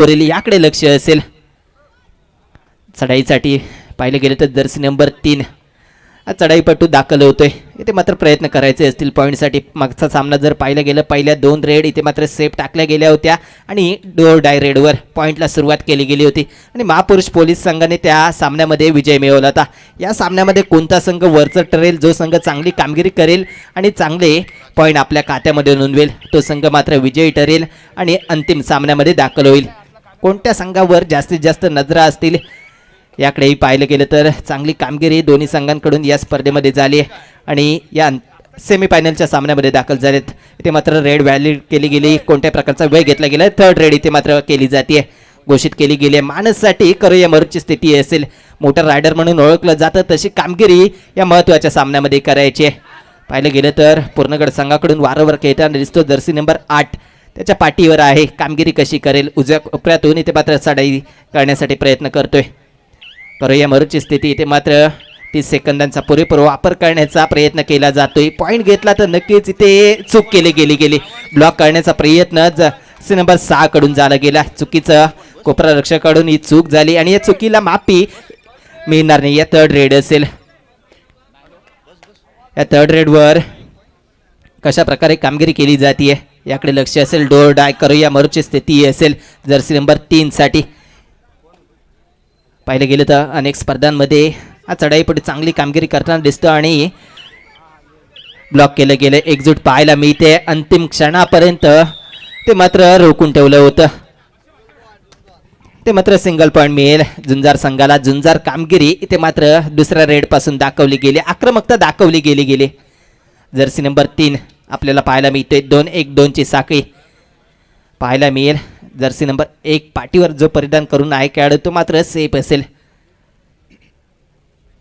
वरील याकडे लक्ष असेल. चढाईसाठी पाहिलं गेलं तर जर्सी नंबर 3 चढाईपटू दाखल होतोय. इथे मात्र प्रयत्न करायचे असतील पॉईंटसाठी. मागचा सामना जर पाहिलं गेलं पहिल्या 2 रेड इथे मात्र सेफ टाकल्या गेल्या होत्या आणि डोर डाय रेडवर पॉईंटला सुरुवात केली गेली होती आणि महापुरुष पोलीस संघाने त्या सामन्यामध्ये विजय मिळवला होता. या सामन्यामध्ये कोणता संघ वरचं ठरेल, जो संघ चांगली कामगिरी करेल आणि चांगले पॉईंट आपल्या खात्यामध्ये नोंदवेल तो संघ मात्र विजयी ठरेल आणि अंतिम सामन्यामध्ये दाखल होईल. कोणत्या संघावर जास्तीत जास्त नजरा असतील याकडेही पाहिलं गेलं तर चांगली कामगिरी दोन्ही संघांकडून या स्पर्धेमध्ये झाली आणि या सेमीफायनलच्या सामन्यामध्ये दाखल झालेत. इथे मात्र रेड व्हॅलिड केली गेली. कोणत्या प्रकारचा वेळ घेतला गेला, थर्ड रेड इथे मात्र केली जाते, घोषित केली गेली आहे. मानससाठी करूया मरूची स्थिती असेल, मोटर रायडर म्हणून ओळखलं जातं, तशी कामगिरी या महत्त्वाच्या सामन्यामध्ये करायची आहे. पाहिलं गेलं तर पूर्णगड संघाकडून वारंवार खेळताना दिसतो जर्सी नंबर 8 त्याच्या पाठीवर आहे. कामगिरी कशी करेल, उजव्या कोपऱ्यातून इथे मात्र चढाई करण्यासाठी प्रयत्न करतोय. करूया मरूची स्थिती इथे मात्र 30 सेकंदांचा पुरेपूर वापर करण्याचा प्रयत्न केला जातोय. पॉईंट घेतला तर नक्कीच इथे चूक गेली. ब्लॉक करण्याचा प्रयत्न जर्सी नंबर 6 कडून झाला गेला. चुकीचं कोपरा रक्षकाकडून ही चूक झाली आणि या चुकीला माफी मिळणार नाही. या थर्ड रेड असेल. या थर्ड रेडवर कशा प्रकारे कामगिरी केली जाते याकडे लक्ष असेल. डोर डाय करूया मरूची स्थिती असेल जर्सी नंबर 3 साठी. पाहिलं गेलं तर अनेक स्पर्धांमध्ये चढाईपटी चांगली कामगिरी करताना दिसतं आणि ब्लॉक केलं गेलं. एकजूट पाहायला मिळते. अंतिम क्षणापर्यंत ते मात्र रोखून ठेवलं होतं. ते मात्र सिंगल पॉईंट मिळेल झुंजार संघाला. झुंजार कामगिरी इथे मात्र दुसऱ्या रेड पासून दाखवली गेली, आक्रमकता दाखवली गेली. जर्सी नंबर 3 आपल्याला पाहायला मिळते. 2-1-2 ची साखळी पाहायला मिळेल. जर्सी नंबर 1 पाठीवर जो परिधान करून आहे खेळाडू तो मात्र सेफ असेल.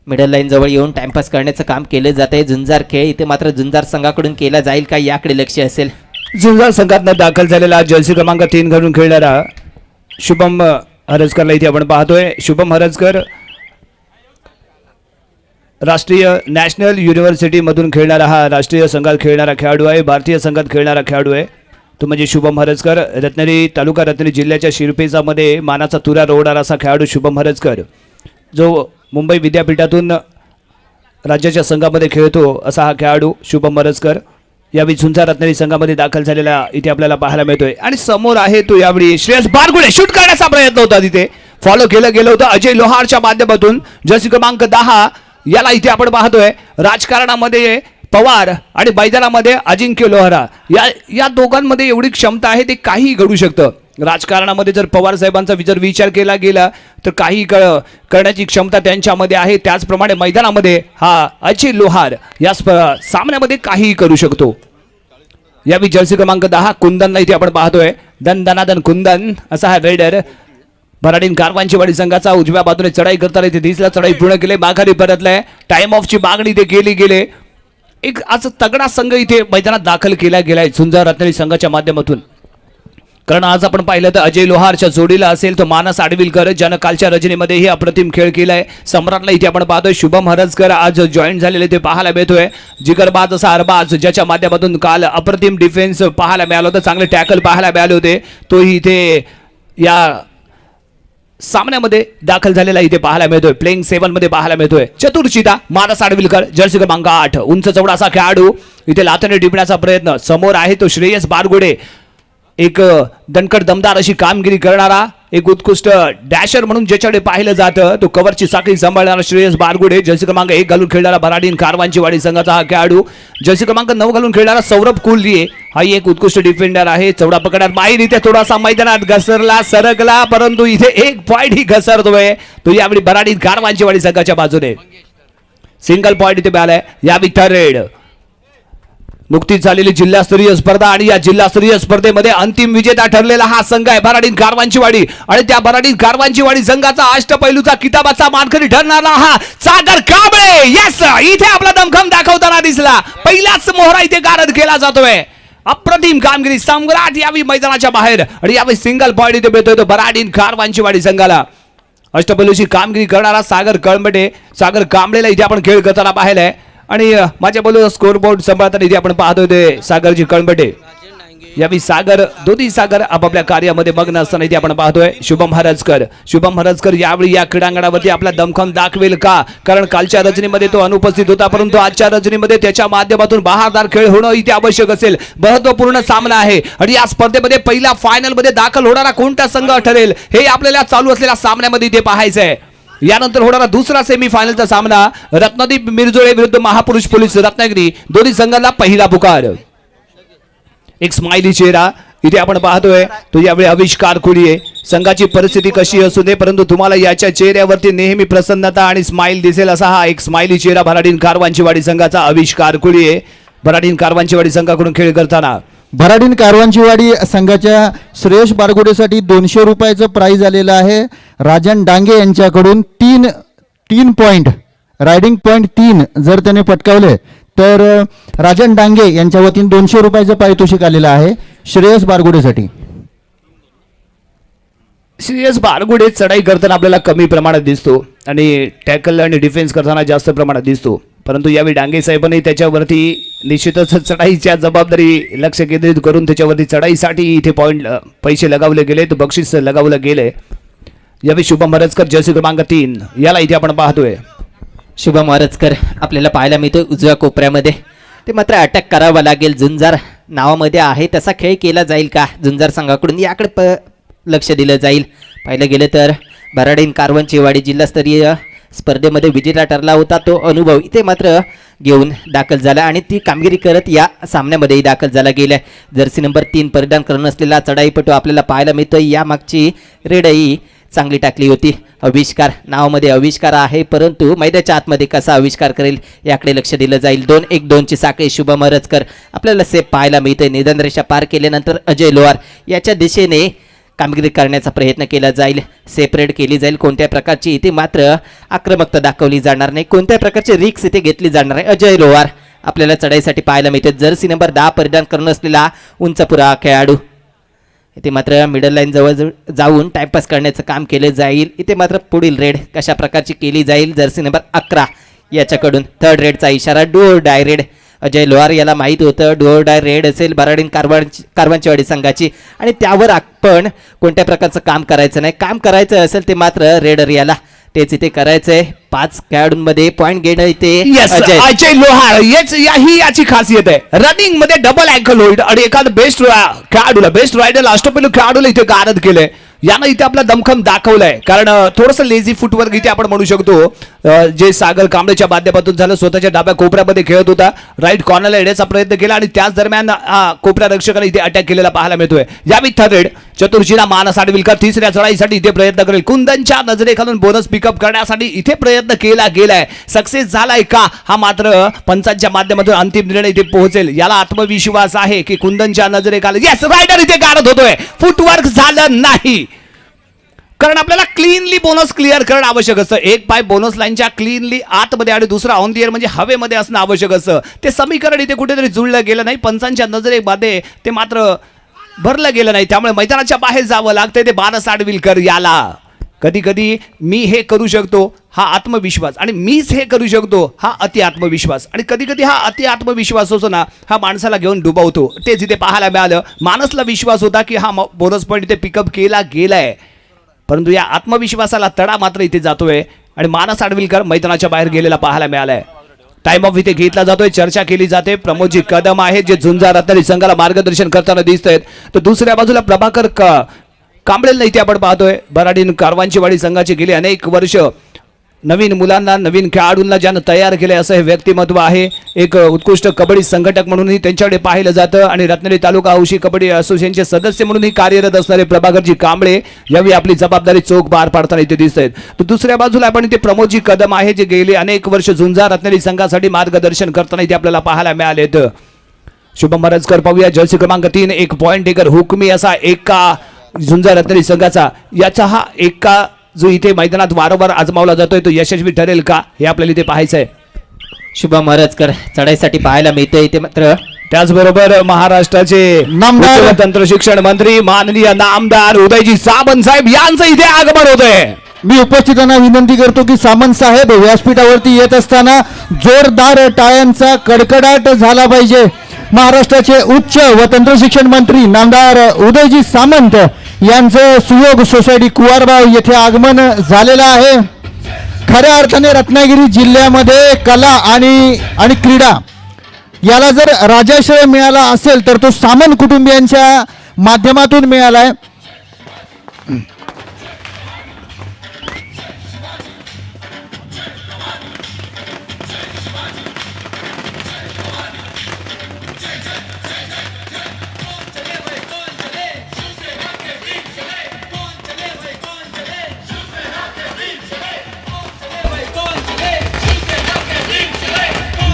मिडल लाईन जवळ येऊन टाइमपास करण्याचं काम केलं जात आहे. झुंजार खेळ इथे मात्र झुंजार संघाकडून केला जाईल का याकडे लक्ष असेल. झुंजार संघात दाखल झालेला जर्सी क्रमांक 3 घालून खेळणारा शुभम हरजकरला इथे आपण पाहतोय. शुभम हरजकर राष्ट्रीय नॅशनल युनिव्हर्सिटी मधून खेळणारा हा राष्ट्रीय संघात खेळणारा खेळाडू आहे. भारतीय संघात खेळणारा खेळाडू आहे तो म्हणजे शुभम हरजकर. रत्नागिरी तालुका रत्नागिरी जिल्ह्याच्या शिरपेचामध्ये मानाचा तुरा रोवणारा असा खेळाडू शुभम हरजकर, जो मुंबई विद्यापीठातून राज्याच्या संघामध्ये खेळतो असा हा खेळाडू शुभम हरजकर यावेळी झुंजार रत्नागिरी संघामध्ये दाखल झालेला इथे आपल्याला पाहायला मिळतोय. आणि समोर आहे तो यावेळी श्रेयस बारगुडे. शूट करण्याचा प्रयत्न होता, तिथे फॉलो केलं गेलं होतं अजय लोहारच्या माध्यमातून. जर्सी क्रमांक 10 याला इथे आपण पाहतोय. राजकारणामध्ये पवार आणि मैदानामध्ये अजिंक्य लोहारा या दोघांमध्ये एवढी क्षमता आहे, ते काही घडू शकतं. राजकारणामध्ये जर पवार साहेबांचा जर विचार केला गेला तर काही करण्याची क्षमता त्यांच्यामध्ये आहे. त्याचप्रमाणे मैदानामध्ये हा अजय लोहार या सामन्यामध्ये काहीही करू शकतो. यावेळी जर्सी क्रमांक 10 कुंदनला इथे आपण पाहतोय. दनादन कुंदन असा हा रेडर भराडीन कारवांचीवाडी संघाचा उजव्या बाजूने चढाई करताना इथे दिसला. चढाई पूर्ण केली, माघारी परतलाय. टाइम ऑफची मागणी इथे केली गेले. एक आज तगडा संघ इथे मैदानात दाखल केला गेलाय झुंजार रत्नागिरी संघाच्या माध्यमातून. कारण आज आपण पाहिलं तर अजय लोहारच्या जोडीला असेल तो मानस आडविलकर, ज्यानं कालच्या रजनीमध्येही अप्रतिम खेळ केलाय. सम्राटला इथे आपण पाहतोय. शुभम हरजकर आज जॉईन झालेले ते पाहायला मिळतोय. जिगरबाज असा अरबाज, ज्याच्या माध्यमातून काल अप्रतिम डिफेन्स पाहायला मिळालं होतं, चांगले टॅकल पाहायला मिळाले होते, तोही इथे या सामन्यामध्ये दाखल झालेला इथे पाहायला मिळतोय. प्लेइंग 7 मध्ये पाहायला मिळतोय. चतुर्चिता मानस आडविलकर जर्सी क्रमांक 8 उंच चौडा असा खेळाडू इथे लाथाने टिपण्याचा प्रयत्न. समोर आहे तो श्रेयस बारगुडे, एक दणकट दमदार अशी कामगिरी करणारा, एक उत्कृष्ट डॅशर म्हणून ज्याच्याकडे पाहिलं जातं. तो कव्हरची साखळी सांभाळणारा श्रेयस बारगुडे. जर्सी क्रमांक 1 घालून खेळणारा भराडीन कारवांचीवाडी संघाचा हा खेळाडू. जर्सी क्रमांक 9 घालून खेळणारा सौरभ कोल्हे हा एक उत्कृष्ट डिफेंडर आहे. चौडा पकडणार माहीर इथे थोडासा मैदानात घसरला, सरकला, परंतु इथे एक पॉईंट ही घसरतोय तो यावेळी भराडीन कारवांचीवाडी संघाच्या बाजूने. सिंगल पॉईंट इथे मिळालाय. यावेळी थर्ड रेड. नुकतीच झालेली जिल्हास्तरीय स्पर्धा आणि या जिल्हास्तरीय स्पर्धेमध्ये अंतिम विजेता ठरलेला हा संघ आहे भराडीन कारवांचीवाडी. आणि त्या भराडीन कारवांचीवाडी संघाचा अष्टपैलूचा किताबाचा मानकरी ठरणारा हा सागर कांबळे. यस, इथे आपला दमखम दाखवताना दिसला. पहिलाच मोहरा इथे गारद केला जातोय. अप्रतिम कामगिरी. सम्राट यावेळी मैदानाच्या बाहेर आणि यावेळी सिंगल पॉईंट इथे मिळतोय तो भराडीन कारवांचीवाडी संघाला. अष्टपैलूची कामगिरी करणारा सागर कांबळेला इथे आपण खेळ करताना पाहिलाय. आणि माझ्या बोलू स्कोर बोर्ड सांभाळताना इथे आपण पाहतोय ते सागरजी कळंबटे. यावेळी सागर दोन्ही सागर आपापल्या कार्यामध्ये मग्न असताना इथे आपण पाहतोय शुभम हरजकर यावेळी या क्रीडांगणावरती आपला दमखम दाखवेल का? कारण कालच्या रजनीमध्ये तो अनुपस्थित होता, परंतु आजच्या रजनीमध्ये त्याच्या माध्यमातून बहारदार खेळ होणं इथे आवश्यक असेल. महत्वपूर्ण सामना आहे आणि या स्पर्धेमध्ये पहिला फायनल मध्ये दाखल होणारा कोणता संघ ठरेल हे आपल्याला चालू असलेल्या सामन्यामध्ये इथे पाहायचंय. यानंतर होणारा दुसरा सेमीफायनलचा सामना रत्नदीप मिरजोळे विरुद्ध महापुरुष पोलीस रत्नागिरी. दोन्ही संघांना पहिला पुकार. एक स्माइली चेहरा इथे आपण पाहतोय तो यावेळी आविष्कार खोलीये. संघाची परिस्थिती कशी असू दे, परंतु तुम्हाला याच्या चेहऱ्यावरती नेहमी प्रसन्नता आणि स्माइल दिसेल असा हा एक स्माइली चेहरा भराडीन कारवांचीवाडी संघाचा आविष्कार खोलीये. भराडीन कारवांचीवाडी संघाकडून खेळ करताना भराडीन कारवांचीवाडी संघाच्या श्रेयश बारगुडेसाठी 200 रुपयाचं प्राइज आलेलं आहे. राजन डांगे यांच्याकडून तीन पॉइंट रायडिंग पॉइंट 3 जर त्याने पटकावले तर राजन डांगे यांच्या वतीने 200 रुपयाचं पारितोषिक आलेलं आहे श्रेयस बारगुडेसाठी. श्रेयस बारगुडे चढाई करताना आपल्याला कमी प्रमाणात दिसतो आणि टॅकल आणि डिफेन्स करताना जास्त प्रमाणात दिसतो, परंतु यावेळी डांगे साहेबांनी त्याच्यावरती निश्चितच चढाईच्या जबाबदारी लक्ष केंद्रित करून त्याच्यावरती चढाईसाठी इथे पैसे लगावले गेले, तर बक्षीस लगावलं गेले. यावेळी शुभम हरजकर जर्सी क्रमांक 3 याला इथे आपण पाहतोय. शुभम हरजकर आपल्याला पाहायला मिळतो उजव्या कोपऱ्यामध्ये. ते मात्र अटॅक करावा लागेल. झुंजार नावामध्ये आहे तसा खेळ केला जाईल का झुंजार संघाकडून याकडे लक्ष दिलं जाईल. पाहिलं गेलं तर भराडीन कारवांचीवाडी जिल्हास्तरीय स्पर्धेमध्ये विजेता ठरला होता, तो अनुभव इथे मात्र घेऊन दाखल झाला आणि ती कामगिरी करत या सामन्यामध्येही दाखल झाला गेला. जर्सी नंबर 3 परिधान करून असलेला चढाईपटू आपल्याला पाहायला मिळतोय. या मागची रेडही चांगली टाकली होती. आविष्कार नावामध्ये आविष्कार आहे, परंतु मैदानाच्या आतमध्ये कसा आविष्कार करेल याकडे लक्ष दिलं जाईल. 2-1-2ची साखळी शुभम हरजकर आपल्याला सेफ पाहायला मिळते. निधन रेषा पार केल्यानंतर अजय लोहार याच्या दिशेने कामगिरी करण्याचा प्रयत्न केला जाईल. सेपरेट केली जाईल. कोणत्या प्रकारची इथे मात्र आक्रमकता दाखवली जाणार नाही, कोणत्या प्रकारची रिक्स इथे घेतली जाणार आहे. अजय लोहार आपल्याला चढाईसाठी पाहायला मिळते. जर्सी नंबर 10 परिधान करून असलेला उंचपुरा खेळाडू इथे मात्र मिडल लाईन जवळ जाऊन टाइमपास करण्याचं काम केलं जाईल. इथे मात्र पुढील रेड कशा प्रकारची केली जाईल. जर्सी नंबर 11 याच्याकडून थर्ड रेडचा इशारा. डू डाय रेड अजय लोहार याला माहीत होतं डू डाय रेड असेल भराडीन कारवांचीवाडी संघाची आणि त्यावर आपण कोणत्या प्रकारचं काम करायचं नाही. काम करायचं असेल ते मात्र रेडर याला तेच इथे करायचंय. 5 खेळाडूंमध्ये पॉईंट घेणं इथे अजय लोहार याची खासियत आहे. रनिंग मध्ये डबल अँकल होल्ड आणि एखादं बेस्ट खेळाडूला बेस्ट रायडर अष्टपैलू खेळाडूला इथे गारद केलंय. यानं इथे आपला दमखम दाखवलाय. कारण थोडंसं लेझी फुटवर्क इथे आपण म्हणू शकतो. जे सागर कांबळेच्या माध्यमातून झालं, स्वतःच्या डाव्या कोपऱ्यामध्ये खेळत होता, राईट कॉर्नरला येण्याचा प्रयत्न केला आणि त्याच दरम्यान कोपऱ्या रक्षकाने इथे अटॅक केलेला पाहायला मिळतोय. यावेळी थर्ड रेड चतुर्जीना मानस आडविलकर तिसऱ्या चढाईसाठी इथे प्रयत्न करेल. कुंदनच्या नजरेखालून बोनस पिकअप करण्यासाठी इथे प्रयत्न केला गेलाय. सक्सेस झालाय का हा मात्र पंचांच्या माध्यमातून अंतिम निर्णय इथे पोहोचेल. याला आत्मविश्वास आहे की कुंदनच्या नजरेखाली येस रायडर इथे गारद होतोय. फुटवर्क झालं नाही, कारण आपल्याला क्लीनली बोनस क्लिअर करणं आवश्यक असतं. एक पाय बोनस लाईनच्या क्लीनली आतमध्ये आणि दुसरा ऑन दी एअर म्हणजे हवेमध्ये असणं आवश्यक असतं. ते समीकरण इथे कुठेतरी जुळलं गेलं नाही. पंचांच्या नजरेमध्ये ते मात्र भरलं गेलं नाही, त्यामुळे मैदानाच्या बाहेर जावं लागतंय. ते मानस आडविलकर याला कधी कधी मी हे करू शकतो हा आत्मविश्वास आणि मीच हे करू शकतो हा अति आत्मविश्वास, आणि कधी कधी हा अति आत्मविश्वास असतो ना हा माणसाला घेऊन डुबवतो. तेच इथे पाहायला मिळालं. मानसला विश्वास होता की हा बोनस पॉईंट इथे पिकअप केला गेलाय, परंतु या आत्मविश्वासाला तडा मात्र इथे जातोय आणि मानस आडविलकर मैदानाच्या बाहेर गेलेला पाहायला मिळालाय. टाइम ऑफ इथे घेतला जातोय. चर्चा केली जाते. प्रमोदजी कदम आहेत जे झुंजार रत्नागिरी संघाला मार्गदर्शन करताना दिसत आहेत, तर दुसऱ्या बाजूला प्रभाकर कांबळेला इथे आपण पाहतोय. भराडीन कारवांचीवाडी संघाचे गेले अनेक वर्ष नवीन मुलांना नवीन खेळाडूंना ज्यानं तयार केले असं हे व्यक्तिमत्व आहे. एक उत्कृष्ट कबड्डी संघटक म्हणूनही त्यांच्याकडे पाहिलं जातं आणि रत्नागिरी तालुका हौशी कबड्डी असोसिएशनचे सदस्य म्हणूनही कार्यरत असणारे प्रभाकरजी कांबळे यावेळी आपली जबाबदारी चोख पार पाडताना इथे दिसत आहेत. तर दुसऱ्या बाजूला आपण इथे प्रमोदजी कदम आहे जे गेले अनेक वर्ष झुंजार रत्नागिरी संघासाठी मार्गदर्शन करताना इथे आपल्याला पाहायला मिळालेत. शुभम हरजकर पाहूया जर्सी क्रमांक 3 एक पॉइंट टेकर हुकमी असा एका झुंजार रत्नागिरी संघाचा. याचा हा एका जो इथे मैदानात वारंवार आजमावला जातोय तो यशस्वी ठरेल का हे आपल्याला इथे पाहायचंय. शुभम हरजकर चढाईसाठी पाहायला मिळतोय. इथे मात्र त्याचबरोबर महाराष्ट्राचे नामदार उच्च तंत्र शिक्षण मंत्री माननीय नामदार उदयजी सामंत साहेब यांचं इथे आगमन होतंय. मी उपस्थितांना विनंती करतो की सामंत साहेब व्यासपीठावरती येत असताना जोरदार टाळ्यांचा कडकडाट झाला पाहिजे. महाराष्ट्राचे उच्च व तंत्र शिक्षण मंत्री नामदार उदयजी सामंत यांचं सुयोग सोसायटी कुवारबाव येथे आगमन झालेलं आहे. खऱ्या अर्थाने रत्नागिरी जिल्ह्यामध्ये कला आणि क्रीडा याला जर राजाश्रय मिळाला असेल तर तो सामंत कुटुंबियांच्या माध्यमातून मिळाला आहे.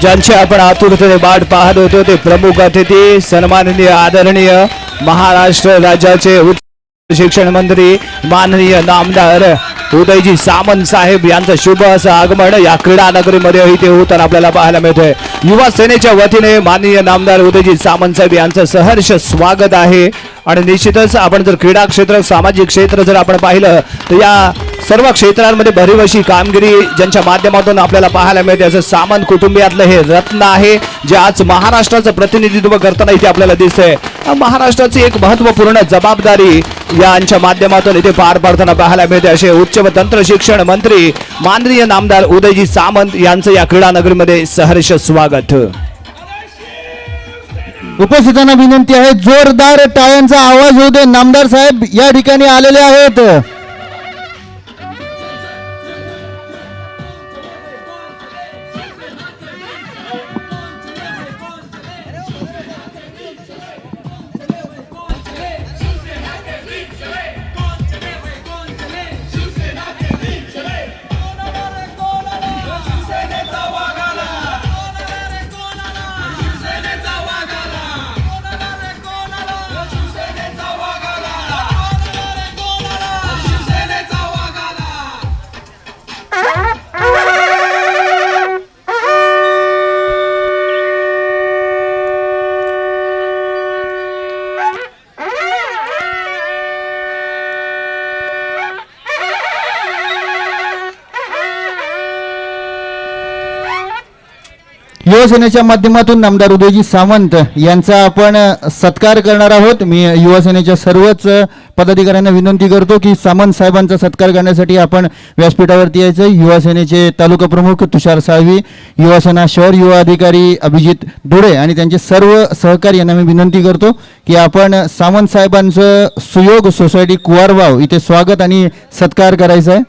ज्यांची आपण आतुरतेने वाट पाहत होतो ते प्रमुख अतिथी सन्माननीय आदरणीय महाराष्ट्र राज्याचे उच्च शिक्षण मंत्री माननीय नामदार उदयजी सामंत साहेब यांचं शुभ असं आगमन या क्रीडा नगरीमध्ये इथे होताना आपल्याला पाहायला मिळतंय. युवा सेनेच्या वतीने माननीय नामदार उदयजी सामंत साहेब यांचं सहर्ष स्वागत आहे. आणि निश्चितच आपण जर क्रीडा क्षेत्र सामाजिक क्षेत्र जर आपण पाहिलं तर या सर्व क्षेत्रांमध्ये भरीव अशी कामगिरी ज्यांच्या माध्यमातून आपल्याला पाहायला मिळते असं सामंत कुटुंबियातलं हे रत्न आहे जे आज महाराष्ट्राचं प्रतिनिधित्व करताना इथे आपल्याला दिसतंय. महाराष्ट्राची एक महत्त्वपूर्ण जबाबदारी यांच्या माध्यमातून इथे पार पाडताना पाहायला मिळते असे उच्च व तंत्र शिक्षण मंत्री माननीय नामदार उदयजी सामंत यांचं या क्रीडा नगरीमध्ये सहर्ष स्वागत. उपस्थितांना विनंती आहे जोरदार टाळ्यांचा आवाज होऊ दे. नामदार साहेब या ठिकाणी आलेले आहेत. युवासेनेच्या माध्यमातून नामदार उदयजी सामंत यांचा आपण सत्कार करणार आहोत. मी युवासेनेच्या सर्वच पदाधिकाऱ्यांना विनंती करतो की सामंत साहेबांचा सत्कार करण्यासाठी आपण व्यासपीठावरती यायचं. युवासेनेचे तालुका प्रमुख तुषार साळवी, युवासेना शहर युवा अधिकारी अभिजित डोळे आणि त्यांचे सर्व सहकारी यांना मी विनंती करतो की आपण सामंत साहेबांचं सुयोग सोसायटी कुवारबाव इथे स्वागत आणि सत्कार करायचा आहे.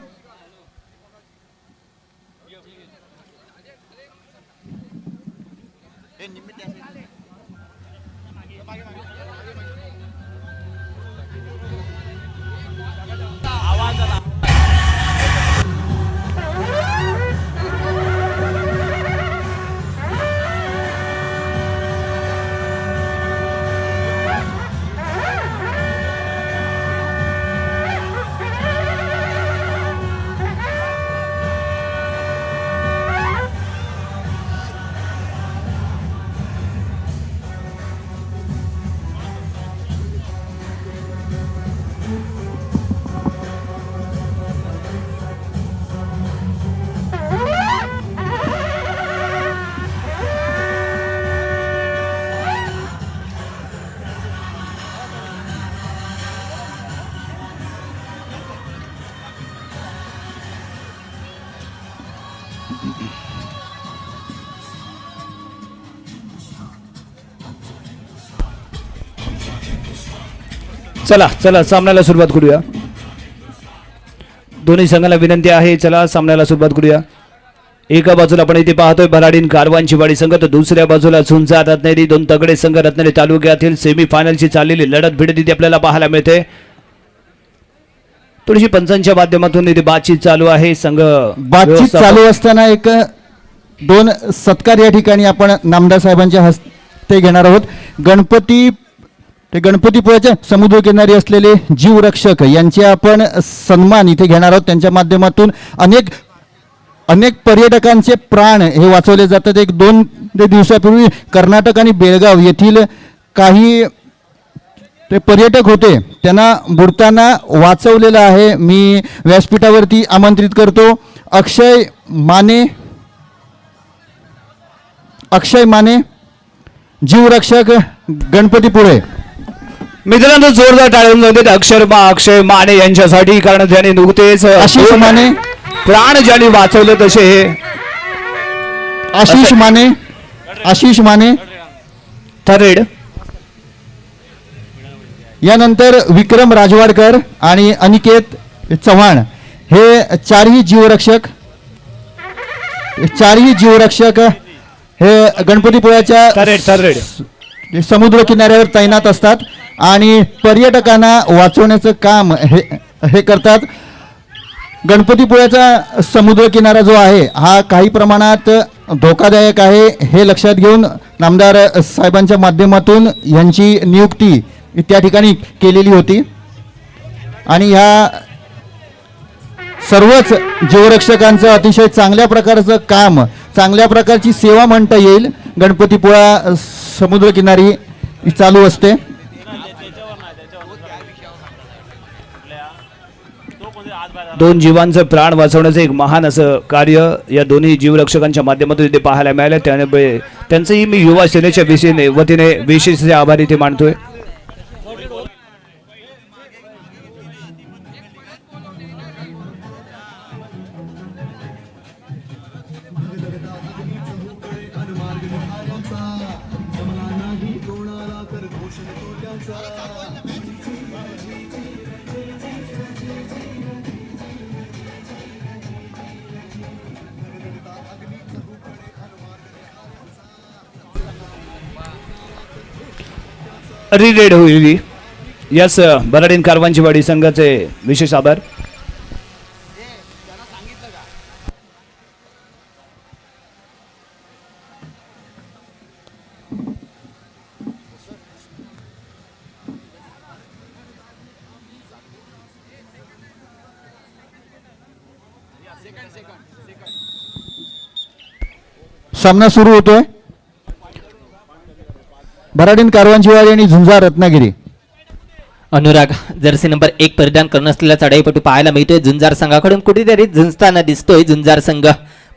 चला चला सामन्याला सुरुवात करूया. दोन्ही संघाला विनंती आहे चला सामन्याला सुरुवात करूया. एका बाजूला आपण इथे पाहतोय भराडीन कारवांची वाडी संघ तर दुसऱ्या बाजूला झुंजा रत्नागिरी दोन तगडे संघ रत्नागिरी तालुक्यातील सेमीफायनलची चाललेली लढत भिडत इथे आपल्याला पाहायला मिळते. थोडीशी पंचांच्या माध्यमातून इथे बातचीत चालू आहे. संघ बातचीत चालू असताना एक दोन सत्कार या ठिकाणी आपण नामदार साहेबांच्या हस्ते घेणार आहोत. गणपतीपुळ्याच्या समुद्र किनारी असलेले जीवरक्षक यांचे आपण सन्मान इथे घेणार आहोत. त्यांच्या माध्यमातून अनेक पर्यटकांचे प्राण हे वाचवले जातात. एक 2 दिवसापूर्वी कर्नाटक आणि बेळगाव येथील काही ते पर्यटक होते त्यांना बुडताना वाचवलेलं आहे. मी व्यासपीठावरती आमंत्रित करतो अक्षय माने जीवरक्षक गणपतीपुळे. मित्रांनो जोरदार टाळून जाते अक्षय माने यांच्यासाठी, कारण त्यांनी नुकतेच आशिष माने. प्राण ज्यांनी वाचवले तसे आशिष माने थर्ड. यानंतर विक्रम राजवाडकर आणि अनिकेत चव्हाण हे चारही जीवरक्षक हे गणपतीपुळ्याच्या थर्ड समुद्र किनाऱ्यावर तैनात असतात आणि पर्यटकांना वाचवण्याचं काम हे करतात. गणपतीपुळ्याचा समुद्र किनारा जो आहे हा काही प्रमाणात धोकादायक आहे, हे लक्षात घेऊन नामदार साहेबांच्या माध्यमातून यांची नियुक्ती त्या ठिकाणी केलेली होती आणि ह्या सर्वच जीवरक्षकांचं अतिशय चांगल्या प्रकारचं काम, चांगल्या प्रकारची सेवा म्हणता येईल गणपतीपुळा समुद्रकिनारी चालू असते. दोन जीवांचं प्राण वाचवण्याचं एक महान असं कार्य या दोन्ही जीवरक्षकांच्या माध्यमातून इथे पाहायला मिळालं. त्यामुळे त्यांचंही मी युवा सेनेच्या वतीने विशेष आभार इथे मानतोय. रिरेड होईल. यस, बराडीन कारवांचीवाडी संघाचे विशेष आभार. सामना सुरू होतोय. बराडीन कारवांचीवाडी आणि झुंजार रत्नागिरी. अनुराग जर्सी नंबर 1 परिधान करून असलेला चढाईपटू पाहायला मिळतोय. झुंजार संघाकडून कुठेतरी झुंजताना दिसतोय. झुंजार संघ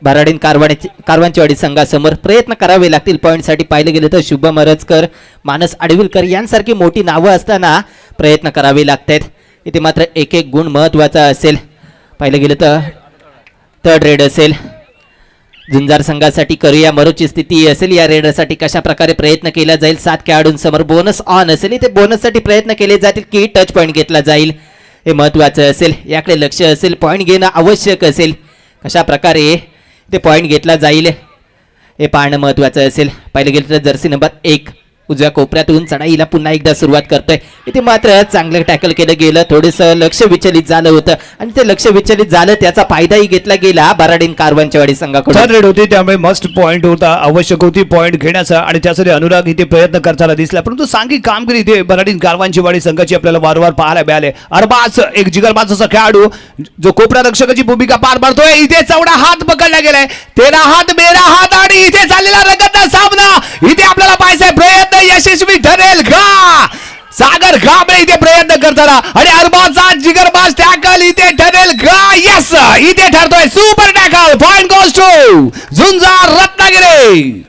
बराडीन कारवांचीवाडी संघासमोर प्रयत्न करावे लागतील पॉईंटसाठी. पाहिलं गेलं तर शुभम अरजकर, मानस आडविलकर यांसारखी मोठी नावं असताना प्रयत्न करावे लागतात. इथे मात्र एक एक गुण महत्त्वाचा असेल. पाहिलं गेलं तर थर्ड रेड असेल झुंजार संघासाठी. करूया मरोची स्थिती असेल. या रेडरसाठी कशा प्रकारे प्रयत्न केला जाईल. 7 खेळाडूंसमोर बोनस ऑन असेल. इथे बोनससाठी प्रयत्न केले जातील की टच पॉईंट घेतला जाईल, हे महत्त्वाचं असेल. याकडे लक्ष असेल. पॉईंट घेणं आवश्यक असेल. कशा प्रकारे ते पॉईंट घेतला जाईल हे पाहणं महत्त्वाचं असेल. पाहिलं गेलं तर जर्सी नंबर 1 उजव्या कोपऱ्यातून चढाईला पुन्हा एकदा सुरुवात करतोय. इथे मात्र चांगलं टॅकल केलं गेलं. थोडंसं लक्ष विचलित झालं होतं आणि ते लक्ष विचलित झालं त्याचा फायदाही घेतला गेला बराडीन कारवांचीवाडी संघाकडून. थर्ड रेड होती त्यामुळे मस्ट पॉईंट होता, आवश्यक होती पॉईंट घेण्याचा आणि त्यासाठी अनुराग इथे प्रयत्न करताना दिसला. परंतु सांघिक कामगिरी इथे बराडीन कारवांचीवाडी संघाची आपल्याला वारंवार पाहायला मिळाले. अरबाज एक जिगरबाज असा खेळाडू जो कोपरा रक्षकाची भूमिका पार पाडतोय. इथे चौडा हात पकडला गेलाय. 13 हात 12 हात आणि इथे चाललेला रंगतदार सामना. इथे आपल्याला पाहायचा प्रयत्न यशस्वी ठरेल का. सागर कांबळे इथे प्रयत्न करताना आणि अरबाजचा जिगरबाज टॅकल इथे ठरेल का. यस, इथे ठरतोय super tackle. Point goes to Jhunjar Ratnagiri.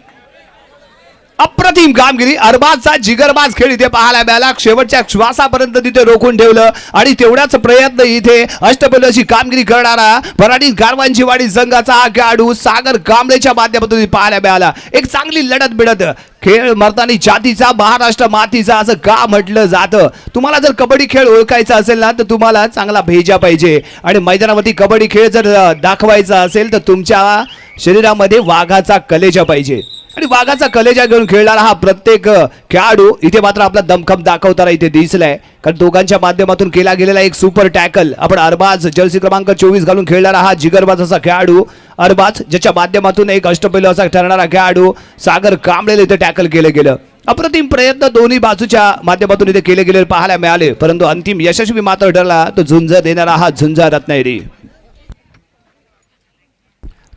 अप्रतिम कामगिरी. अरबाजचा जिगरबाज खेळ इथे पाहायला मिळाला. शेवटच्या श्वासापर्यंत तिथे रोखून ठेवलं आणि तेवढाच प्रयत्न इथे अष्टपैलूची कामगिरी करणारा बराडीन कारवांचीवाडी संघाचा हा खेळाडू सागर कांबळेच्या माध्यमातून पाहायला मिळाला. एक चांगली लढत बिडत खेळ मर्दानी जातीचा महाराष्ट्र मातीचा असं का म्हटलं जातं. तुम्हाला जर कबड्डी खेळ ओळखायचा असेल ना तर तुम्हाला चांगला भेजा पाहिजे आणि मैदानावरती कबड्डी खेळ जर दाखवायचा असेल तर तुमच्या शरीरामध्ये वाघाचा कलेजा पाहिजे आणि वाघाचा कलेजा घेऊन खेळणारा हा प्रत्येक खेळाडू इथे मात्र आपला दमखम दाखवताना इथे दिसलाय. कारण दोघांच्या माध्यमातून केला गेलेला एक सुपर टॅकल. आपण अरबाज जर्सी क्रमांक 24 घालून खेळणारा हा जिगरबाज असा खेळाडू अरबाज ज्याच्या माध्यमातून एक अष्टपैलू असा ठरणारा खेळाडू सागर कांबळेला इथे टॅकल केलं गेलं. अप्रतिम प्रयत्न दोन्ही बाजूच्या माध्यमातून इथे केले गेले पाहायला मिळाले. परंतु अंतिम यशस्वी मात्र ठरला तो झुंज देणारा हा झुंजार रत्नागिरी.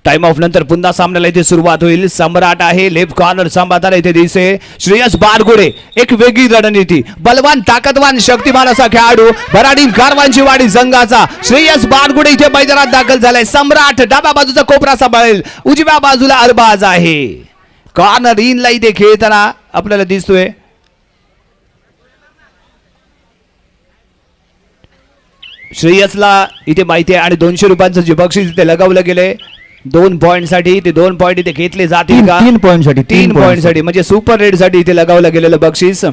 टाइम ऑफ नंतर पुन्हा सामन्याला इथे सुरुवात होईल. सम्राट आहे लेफ्ट कॉर्नर सांभाळताना इथे दिसे श्रेयस बारगुडे. एक वेगळी रणनीती, बलवान ताकदवान शक्तिमान असा खेळाडू बराडीन कारवांचीवाडी संघाचा श्रेयस बारगुडे इथे मैदानात दाखल झालाय. सम्राट डाव्या बाजूचा कोपरा सांभाळेल. उजव्या बाजूला अरबाज आहे. कॉर्नर इनला इथे खेळताना आपल्याला दिसतोय. श्रेयसला इथे माहिती आहे आणि 200 रुपयांचं जे बक्षीस इथे लगावलं गेले 2 पॉइंट साठी, ते 2 पॉइंट इथे घेतले जातील का? 3 पॉइंट साठी 3 पॉइंट साठी म्हणजे सुपर रेड साठी इथे लगावलं गेलेलं बक्षीस.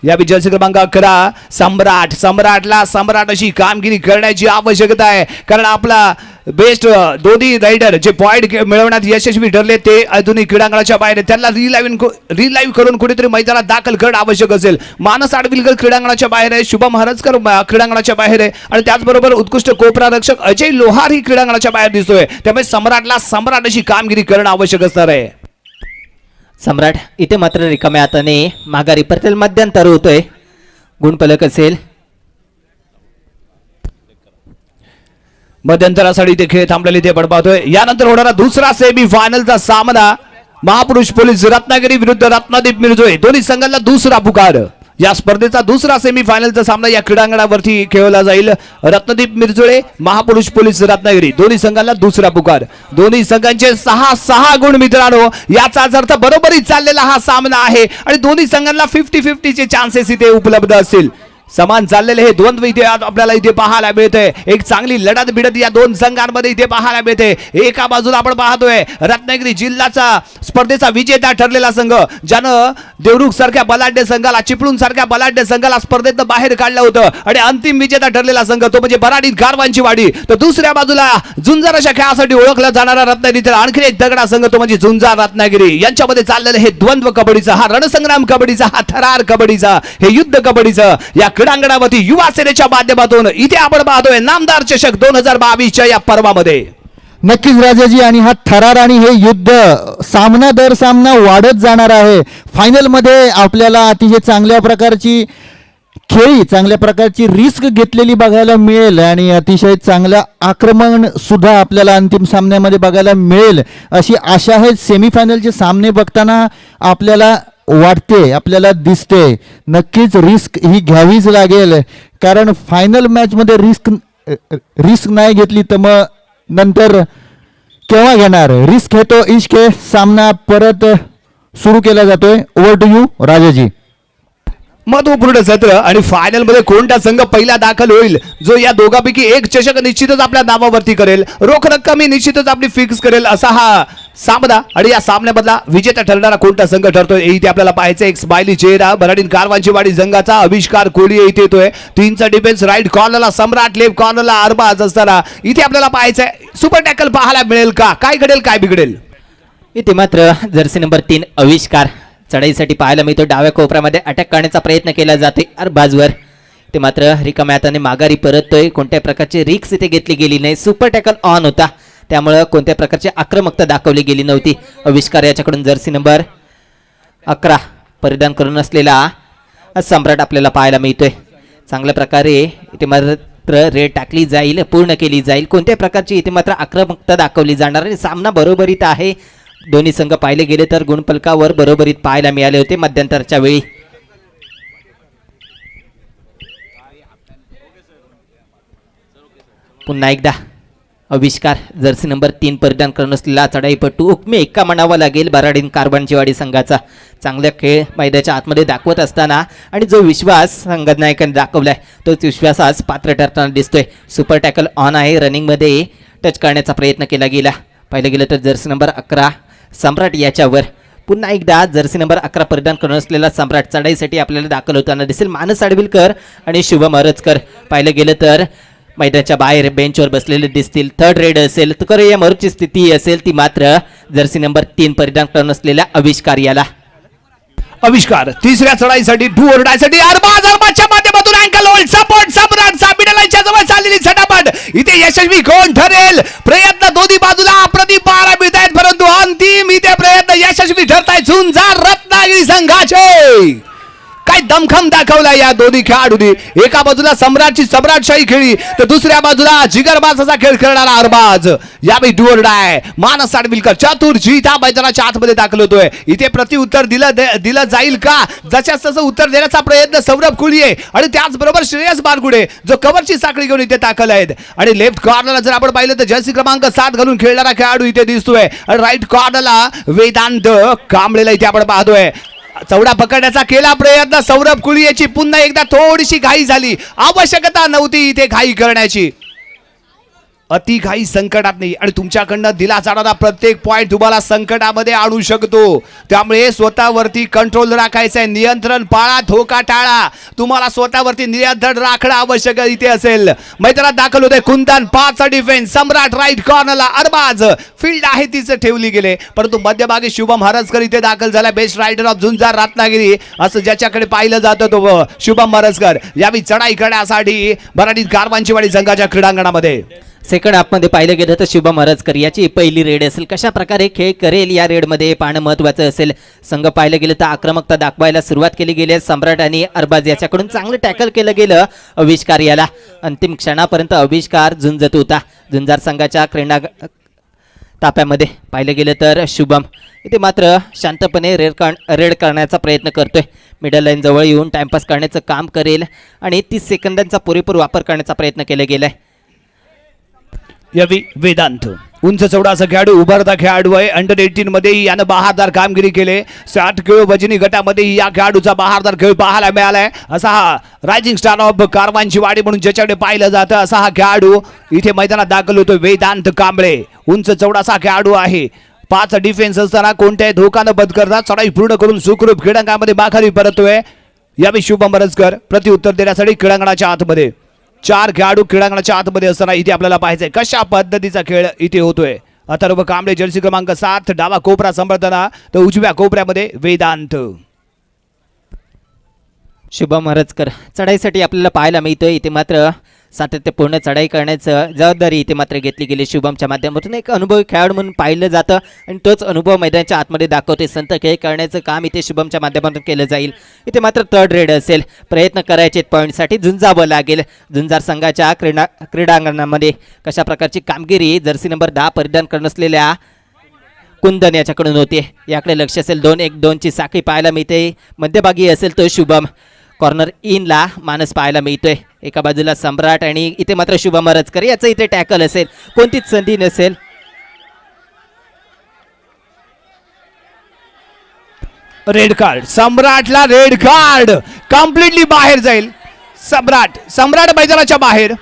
या जर्सी क्रमांक 11 सम्राटला सम्राट अशी कामगिरी करण्याची आवश्यकता आहे, कारण आपला बेस्ट दोन्ही रायडर जे पॉइंट मिळवण्यात यशस्वी ठरले ते अजूनही क्रीडांगणाच्या बाहेर त्यांना रिलाईव्ह करून कुठेतरी मैदानात दाखल करणं आवश्यक असेल. मानस आडविलकर क्रीडांगणाच्या बाहेर आहे, शुभम हरजकर क्रीडांगणाच्या बाहेर आहे आणि त्याचबरोबर उत्कृष्ट कोपरा रक्षक अजय लोहार ही क्रीडांगणाच्या बाहेर दिसतोय. त्यामुळे सम्राट अशी कामगिरी करणं आवश्यक असणार आहे. सम्राट इथे मात्र रिकाम्या हाताने माघारी परतेल, मध्यंतर होतोय, गुणफलक असेल. मध्यंतरासाठी इथे खेळ थांबलेले इथे आपण पाहतोय. यानंतर होणारा दुसरा सेमी फायनलचा सामना महापुरुष पोलीस रत्नागिरी विरुद्ध रत्नादीप मिरजोळे, दोन्ही संघांना दुसरा पुकार. या स्पर्धेचा दुसरा सेमी फायनलचा सामना या क्रीडांगणावरती खेळला जाईल. रत्नदीप मिरजोळे, महापुरुष पोलीस रत्नागिरी, दोन्ही संघांना दुसरा पुकार. दोन्ही संघांचे 6 गुण मित्रांनो, याचाच अर्थ बरोबरीत चाललेला हा सामना आहे आणि दोन्ही संघांना 50-50 चान्सेस इथे उपलब्ध असतील. समान चाललेले हे द्वंद्व इथे आपल्याला इथे पाहायला मिळते. एक चांगली लढत भिडत या दोन संघांमध्ये इथे पाहायला मिळते. एका बाजूला आपण पाहतोय रत्नागिरी जिल्ह्याचा स्पर्धेचा विजेता ठरलेला संघ, ज्यानं देवरुख सारख्या बलाढ्य संघाला, चिपळूण सारख्या बलाढ्य संघाला स्पर्धेतनं बाहेर काढलं होतं आणि अंतिम विजेता ठरलेला संघ तो म्हणजे बराडीत गारवांची वाडी. तर दुसऱ्या बाजूला झुंजार अशा खेळासाठी ओळखला जाणारा रत्नागिरीचा आणखी एक दगडा संघ तो म्हणजे झुंजार रत्नागिरी. यांच्यामध्ये चाललेलं हे द्वंद्व कबड्डीचा, हा रणसंग्राम कबड्डीचा, हा थरार कबड्डीचा, हे युद्ध कबड्डीचं या क्रीडांगणावरती युवा सेनेच्या माध्यमातून इथे आपण पाहतोय नामदार चषक 2022च्या या पर्वामध्ये. नक्कीच राजाजी, आणि हा थरार आणि हे युद्ध सामना दर सामना वाढत जाणार आहे. फायनल मध्ये आपल्याला अतिशय चांगल्या प्रकारची खेळी, चांगल्या प्रकारची रिस्क घेतलेली बघायला मिळेल आणि अतिशय चांगलं आक्रमण सुद्धा आपल्याला अंतिम सामन्यामध्ये बघायला मिळेल अशी आशा आहे. सेमीफायनलचे सामने बघताना आपल्याला वाटते, आपल्याला दिसते, नक्कीच रिस्क ही घ्यावीच लागेल, कारण फायनल मॅचमध्ये रिस्क नाही घेतली तर मग नंतर केव्हा घेणार. रिस्क है तो इश्क है. सामना परत सुरू केला जातोय. Over to you Rajaji. महत्वपूर्ण सत्र आणि फायनल मध्ये कोणता संघ पहिला दाखल होईल, जो या दोघांपैकी एक चषक निश्चितच आपल्या नावावरती करेल, रोख रक्कम ही निश्चितच आपली फिक्स करेल असा हा सामना. आणि या सामन्यामधला विजेता ठरणारा कोणता संघ ठरतोय इथे आपल्याला पाहायचं. एक स्माइली चेहरा बराडीन कारवांची वाडी संघाचा आविष्कार कोहली इथे येतोय. 3चा डिफेन्स, राईट कॉर्नरला सम्राट, लेफ्ट कॉर्नरला अरबाज असताना इथे आपल्याला पाहायचंय सुपर टॅकल पाहायला मिळेल का, काय घडेल काय बिघडेल. इथे मात्र जर्सी नंबर 3 आविष्कार चढाईसाठी पाहायला मिळतो. डाव्या कोपऱ्यामध्ये अटॅक करण्याचा प्रयत्न केला जातोय अरबाजवर. ते मात्र रिकाम्या हाताने माघारी परततोय. कोणत्या प्रकारची रिक्स इथे घेतली गेली नाही. सुपर टॅकल ऑन होता, त्यामुळं कोणत्या प्रकारची आक्रमकता दाखवली गेली नव्हती. आविष्कार याच्याकडून जर्सी नंबर 11 परिधान करून असलेला सम्राट आपल्याला पाहायला मिळतोय. चांगल्या प्रकारे इथे मात्र रेड टाकली जाईल, पूर्ण केली जाईल. कोणत्या प्रकारची इथे मात्र आक्रमकता दाखवली जाणार आणि सामना बरोबरीत आहे. दोन्ही संघ पाहिले गेले तर गुणफलकावर बरोबरीत पाहायला मिळाले होते मध्यंतरच्या वेळी. पुन्हा एकदा आविष्कार जर्सी नंबर 3 परिधान करून असलेला चढाईपटू उकमे एक्का म्हणावा लागेल बराडीन कारवांचीवाडी संघाचा. चांगला खेळ मैदानाच्या आतमध्ये दाखवत असताना आणि जो विश्वास संघनायकाने दाखवलाय तोच विश्वास आज पात्र ठरताना दिसतोय. सुपर टॅकल ऑन आहे. रनिंगमध्ये टच करण्याचा प्रयत्न केला गेला. पाहिलं गेलं तर जर्सी नंबर 11 सम्राट याच्यावर. पुन्हा एकदा जर्सी नंबर 11 परिधान करून असलेला सम्राट चढाईसाठी आपल्याला दाखल होताना दिसेल. मानस आडविलकर आणि शुभम हरजकर पाहिलं गेलं तर मैदानाच्या बाहेर बेंचवर बसलेले दिसतील. थर्ड रेड असेल तर या मरूची स्थिती असेल ती मात्र जर्सी नंबर 3 परिधान करून असलेल्या आविष्कार याला. आविष्कार तिसऱ्या चढाईसाठी डू ऑर डायसाठी अरबाजच्या माध्यमातून अँकल होल्ड सपोर्ट सम्राट मिडलाईनच्या जवळ चाललेली झटापट इथे यशस्वी कोण ठरेल. प्रयत्न दोन्ही बाजूला अप्रतिम पाहायला मिळत आहेत, परंतु अंतिम इथे प्रयत्न यशस्वी ठरतायत झुंजार रत्नागिरी संघाचे. काय दमखम दाखवला या दोन्ही खेळाडूंनी. एका बाजूला सम्राटची सम्राटशाही खेळी तर दुसऱ्या बाजूला जिगरबाजाचा खेळ खेळणारा अरबाज. यावेळी डुअर डाय मानस आडविलकर चतुर्जीत हा मैदानाच्या आतमध्ये दाखल होतोय. इथे प्रत्युत्तर दिलं जाईल का? जशाच तसं उत्तर देण्याचा प्रयत्न सौरभ कुळीये आणि त्याचबरोबर श्रेयस बारगुडे जो कव्हरची साखळी घेऊन इथे दाखल आहेत. आणि लेफ्ट कॉर्नरला जर आपण पाहिलं तर जर्सी क्रमांक 7 घालून खेळणारा खेळाडू इथे दिसतोय. आणि राईट कॉर्नरला वेदांत कांबळेला इथे आपण पाहतोय. चौडा पकडण्याचा केला प्रयत्न सौरभ कुळीची. पुन्हा एकदा थोडीशी घाई झाली. आवश्यकता नव्हती इथे घाई करण्याची. अति घाई संकटात नाही आणि तुमच्याकडनं दिला जाणारा प्रत्येक पॉइंट तुम्हाला संकटामध्ये आणू शकतो. त्यामुळे स्वतःवरती कंट्रोल राखायचा आहे. नियंत्रण पाळा, धोका टाळा. तुम्हाला स्वतःवरती नियंत्रण राखणं आवश्यक इथे असेल. मैदानात दाखल होते कुंदन 5चा डिफेन्स. सम्राट राईट कॉर्नरला अरबाज. फील्ड आहे तीच ठेवली गेले परंतु मध्यभागी शुभम हरसकर इथे दाखल झाला. बेस्ट रायडर ऑफ झुंजार रत्नागिरी असं ज्याच्याकडे पाहिलं जातं तो शुभम हरसकर. यावेळी चढाई करण्यासाठी मराठी कारवांचीवाडी संघाच्या क्रीडांगणामध्ये सेकंड हाफमध्ये पाहिलं गेलं तर शुभम हरजकर याची पहिली रेड असेल. कशा प्रकारे खेळ करेल या रेडमध्ये पाहणं महत्त्वाचं असेल. संघ पाहिलं गेलं तर आक्रमकता दाखवायला सुरुवात केली गेली. सम्राट आणि अरबाज याच्याकडून चांगलं टॅकल केलं गेलं. आविष्कार याला अंतिम क्षणापर्यंत आविष्कार झुंजत होता. झुंजार संघाच्या क्रीडा ताप्यामध्ये पाहिलं गेलं तर शुभम इथे मात्र शांतपणे रेड करण्याचा प्रयत्न करतोय. मिडल लाईन जवळ येऊन टाइमपास करण्याचं काम करेल आणि 30 सेकंदांचा पुरेपूर वापर करण्याचा प्रयत्न केला गेलाय. यावी वेदांत उंच चौडा असा खेळाडू उभारता खेळाडू आहे. अंडर 18 मध्ये यानं बहारदार कामगिरी केले. 60 किलो वजनी गटामध्ये या खेळाडूचा बहारदार खेळ पाहायला मिळालाय. असा हा रायझिंग स्टार ऑफ कारवांची वाडी म्हणून ज्याच्याकडे पाहिलं जातं असा हा खेळाडू इथे मैदानात दाखल होतो. वेदांत कांबळे उंच चौडासा खेळाडू आहे. 5 डिफेन्स असताना कोणत्याही धोका न पत्करता चढाई पूर्ण करून सुखरूप क्रीडांगणामध्ये माघारी परततोय. यावेळी शुभम हरजकर प्रत्युत्तर देण्यासाठी क्रीडांगणाच्या आतमध्ये 4 खेळाडू क्रीडांगणाच्या आतमध्ये असताना इथे आपल्याला पाहायचंय कशा पद्धतीचा खेळ इथे होतोय. अथर्व कांबळे जर्सी क्रमांक 7 डावा कोपरा सांभाळताना तर उजव्या कोपऱ्यामध्ये वेदांत. शुभम हरजकर चढाईसाठी आपल्याला पाहायला मिळतोय. इथे मात्र सातत्यपूर्ण चढाई करण्याचं जबाबदारी इथे मात्र घेतली गेली. शुभमच्या माध्यमातून एक अनुभवी खेळाडू म्हणून पाहिलं जातं आणि तोच अनुभव मैदानाच्या आतमध्ये दाखवते. संत खेळ करण्याचं काम इथे शुभमच्या माध्यमातून केलं जाईल. इथे मात्र थर्ड रेड असेल. प्रयत्न करायचे पॉईंटसाठी झुंजावं लागेल. झुंजार संघाच्या क्रीडांगणामध्ये कशा प्रकारची कामगिरी जर्सी नंबर 10 परिधान करत असलेल्या कुंदन याच्याकडून होते याकडे लक्ष असेल. 2-1-2ची साखळी पाहायला मिळते. मध्यभागी असेल तो शुभम. कॉर्नर इनला मानस पाहायला मिळतोय. एका बाजूला सम्राट आणि इथे मात्र शुभम हरजकर याचं इथे टॅकल असेल. कोणतीच संधी नसेल. रेड कार्ड सम्राटला रेड कार्ड कम्प्लिटली बाहेर जाईल. सम्राट मैदानाच्या बाहेर.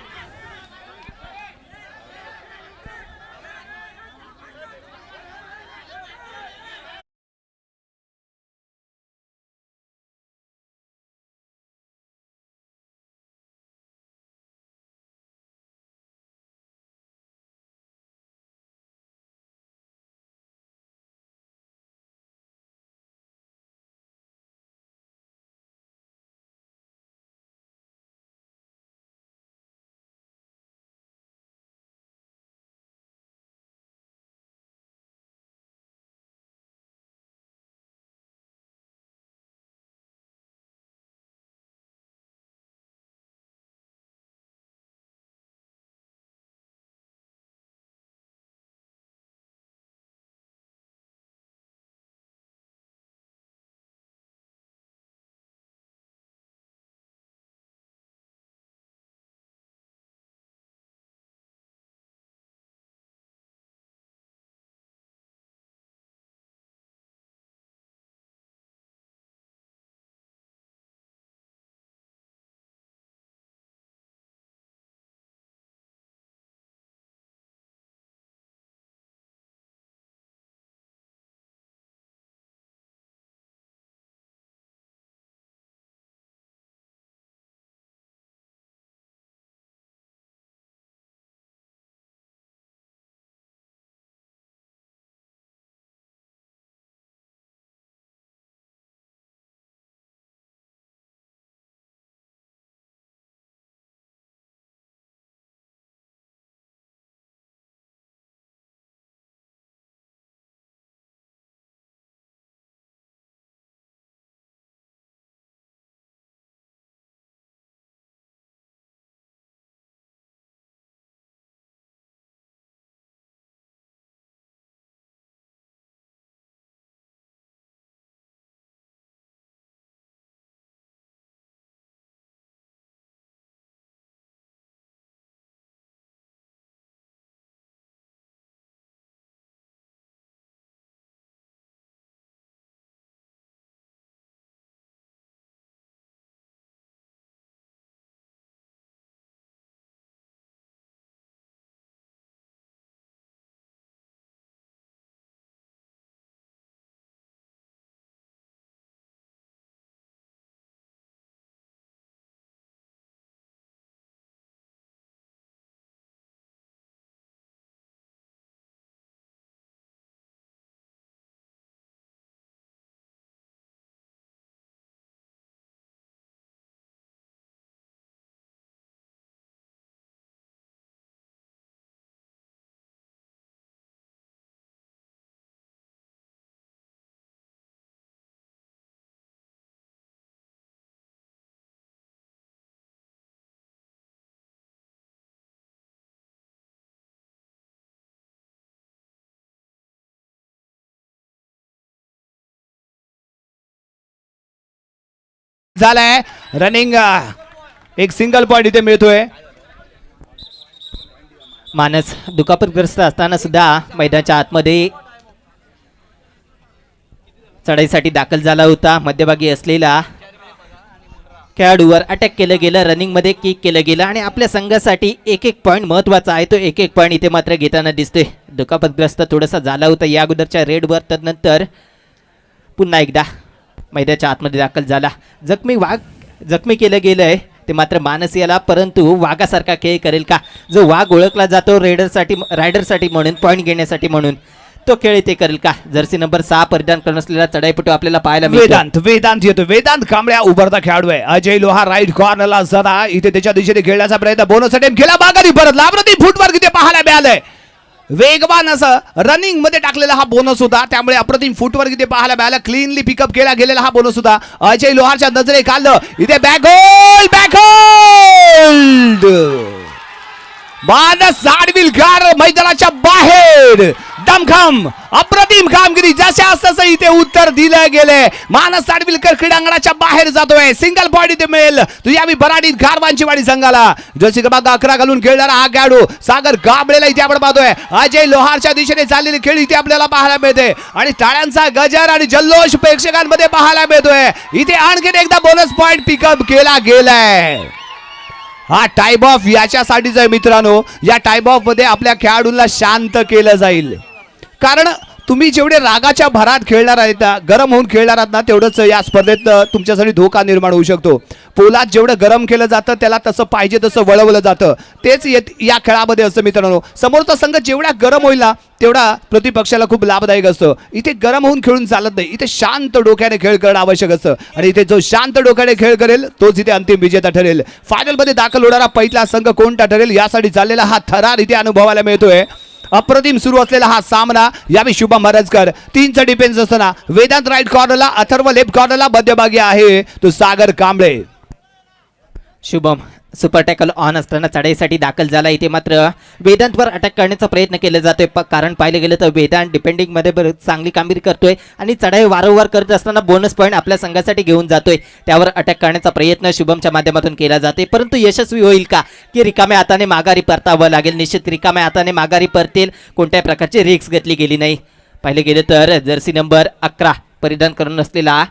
झालाय. रनिंग एक सिंगल पॉइंट इथे मिळतोय. मानस दुखापतग्रस्त असताना सुद्धा मैदानाच्या आतमध्ये चढाईसाठी दाखल झाला होता. मध्यभागी असलेला खेळाडूवर अटॅक केलं गेलं, रनिंग मध्ये किक केलं गेलं आणि आपल्या संघासाठी एक एक पॉईंट महत्वाचा आहे. तो एक एक पॉईंट इथे मात्र घेताना दिसतोय. दुखापतग्रस्त थोडासा झाला होता या अगोदरच्या रेडवर, त्यानंतर पुन्हा एकदा मैदानाच्या आतमध्ये दाखल झाला. जखमी केलं गेलंय ते मात्र मानस याला, परंतु वाघासारखा खेळ करेल का? जो वाघ ओळखला जातो रायडरसाठी म्हणून, पॉईंट घेण्यासाठी म्हणून, तो खेळ इथे करेल का? जर्सी नंबर 6 परिधान करून असलेला चढाईपटू आपल्याला पाहायला मिळतो. वेदांत येतो. वेदांत कांबळ्या उभरता खेळाडू आहे. अजय लोहार राईट कॉर्नरला जरा इथे त्याच्या दिशेने खेळण्याचा प्रयत्न, बोनस अटेम्प्ट केला, माघारी परत अप्रतिम फुटवर्क इथे पाहायला मिळालंय. वेगवान असं रनिंग मध्ये टाकलेला हा बोनस होता, त्यामुळे अप्रतिम फुटवर्क इथे पाहायला मिळाला. क्लीनली पिकअप केला गेलेला हा बोनस होता. अजय लोहारच्या नजरे काढलं इथे बॅक होल्ड मानस आडविलकर मैदानाच्या बाहेर. दमखम अप्रतिम कामगिरी, जशा तसं इथे उत्तर दिलं गेले. मानस आडविलकर क्रीडांगणाच्या बाहेर जातोय. सिंगल पॉईंट इथे मिळेल तुझ्या बराडीत गारवांचीवाडी संघाला. जर्सी क्रमांक 11 घालून खेळणारा हा खेळाडू सागर कांबळेला इथे आपण पाहतोय. अजय लोहारच्या दिशेने चाललेली खेळ इथे आपल्याला पाहायला मिळते आणि टाळ्यांचा गजर आणि जल्लोष प्रेक्षकांमध्ये पाहायला मिळतोय. इथे आणखीन एकदा बोनस पॉईंट पिकअप केला गेलाय. हा टाइम ऑफ याच्यासाठीच आहे मित्रांनो. या टाइम ऑफ मध्ये आपल्या खेळाडूंना शांत केलं जाईल, कारण तुम्ही जेवढे रागाच्या भरात खेळणार आहेत, गरम होऊन खेळणार आहात ना, तेवढंच या स्पर्धेत तुमच्यासाठी धोका निर्माण होऊ शकतो. पोलाद जेवढं गरम केलं जातं त्याला तसं पाहिजे तसं वळवलं जातं. तेच या खेळामध्ये असतं मित्रांनो. समोरचा संघ जेवढा गरम होईल ना तेवढा प्रतिपक्षाला खूप लाभदायक असतं. इथे गरम होऊन खेळून चालत नाही. इथे शांत डोक्याने खेळ करणं आवश्यक असतं आणि इथे जो शांत डोक्याने खेळ करेल तोच इथे अंतिम विजेता ठरेल. फायनल मध्ये दाखल होणारा पहिला संघ कोणता ठरेल यासाठी चाललेला हा थरार इथे अनुभवायला मिळतोय. अप्रतिम सुरू असलेला हा सामना. यावेळी शुभम हरजकर 3चा डिफेन्स असताना वेदांत राईट कॉर्नरला, अथर्व लेफ्ट कॉर्नरला, मध्यभागी आहे तो Sagar Kamble. Shubham super tackle on असताना चढाईसाठी दाखल झाला. इथे मात्र वेदांतवर अटॅक करण्याचा प्रयत्न केला जातोय, कारण पाहिलं गेलं तर वेदांत डिपेंडिंग मध्ये चांगली कामगिरी करतोय आणि चढाई वारंवार करत असताना बोनस पॉईंट आपल्या संघासाठी घेऊन जातोय. त्यावर अटॅक करण्याचा प्रयत्न शुभमच्या माध्यमातून केला जाते, परंतु यशस्वी होईल का की रिकाम्या हाताने माघारी परतावं लागेल? निश्चित रिकाम्या हाताने माघारी परतील. कोणत्याही प्रकारची रिस्क घेतली गेली नाही. पाहिलं गेलं तर जर्सी नंबर 11 परिधान करून असलेला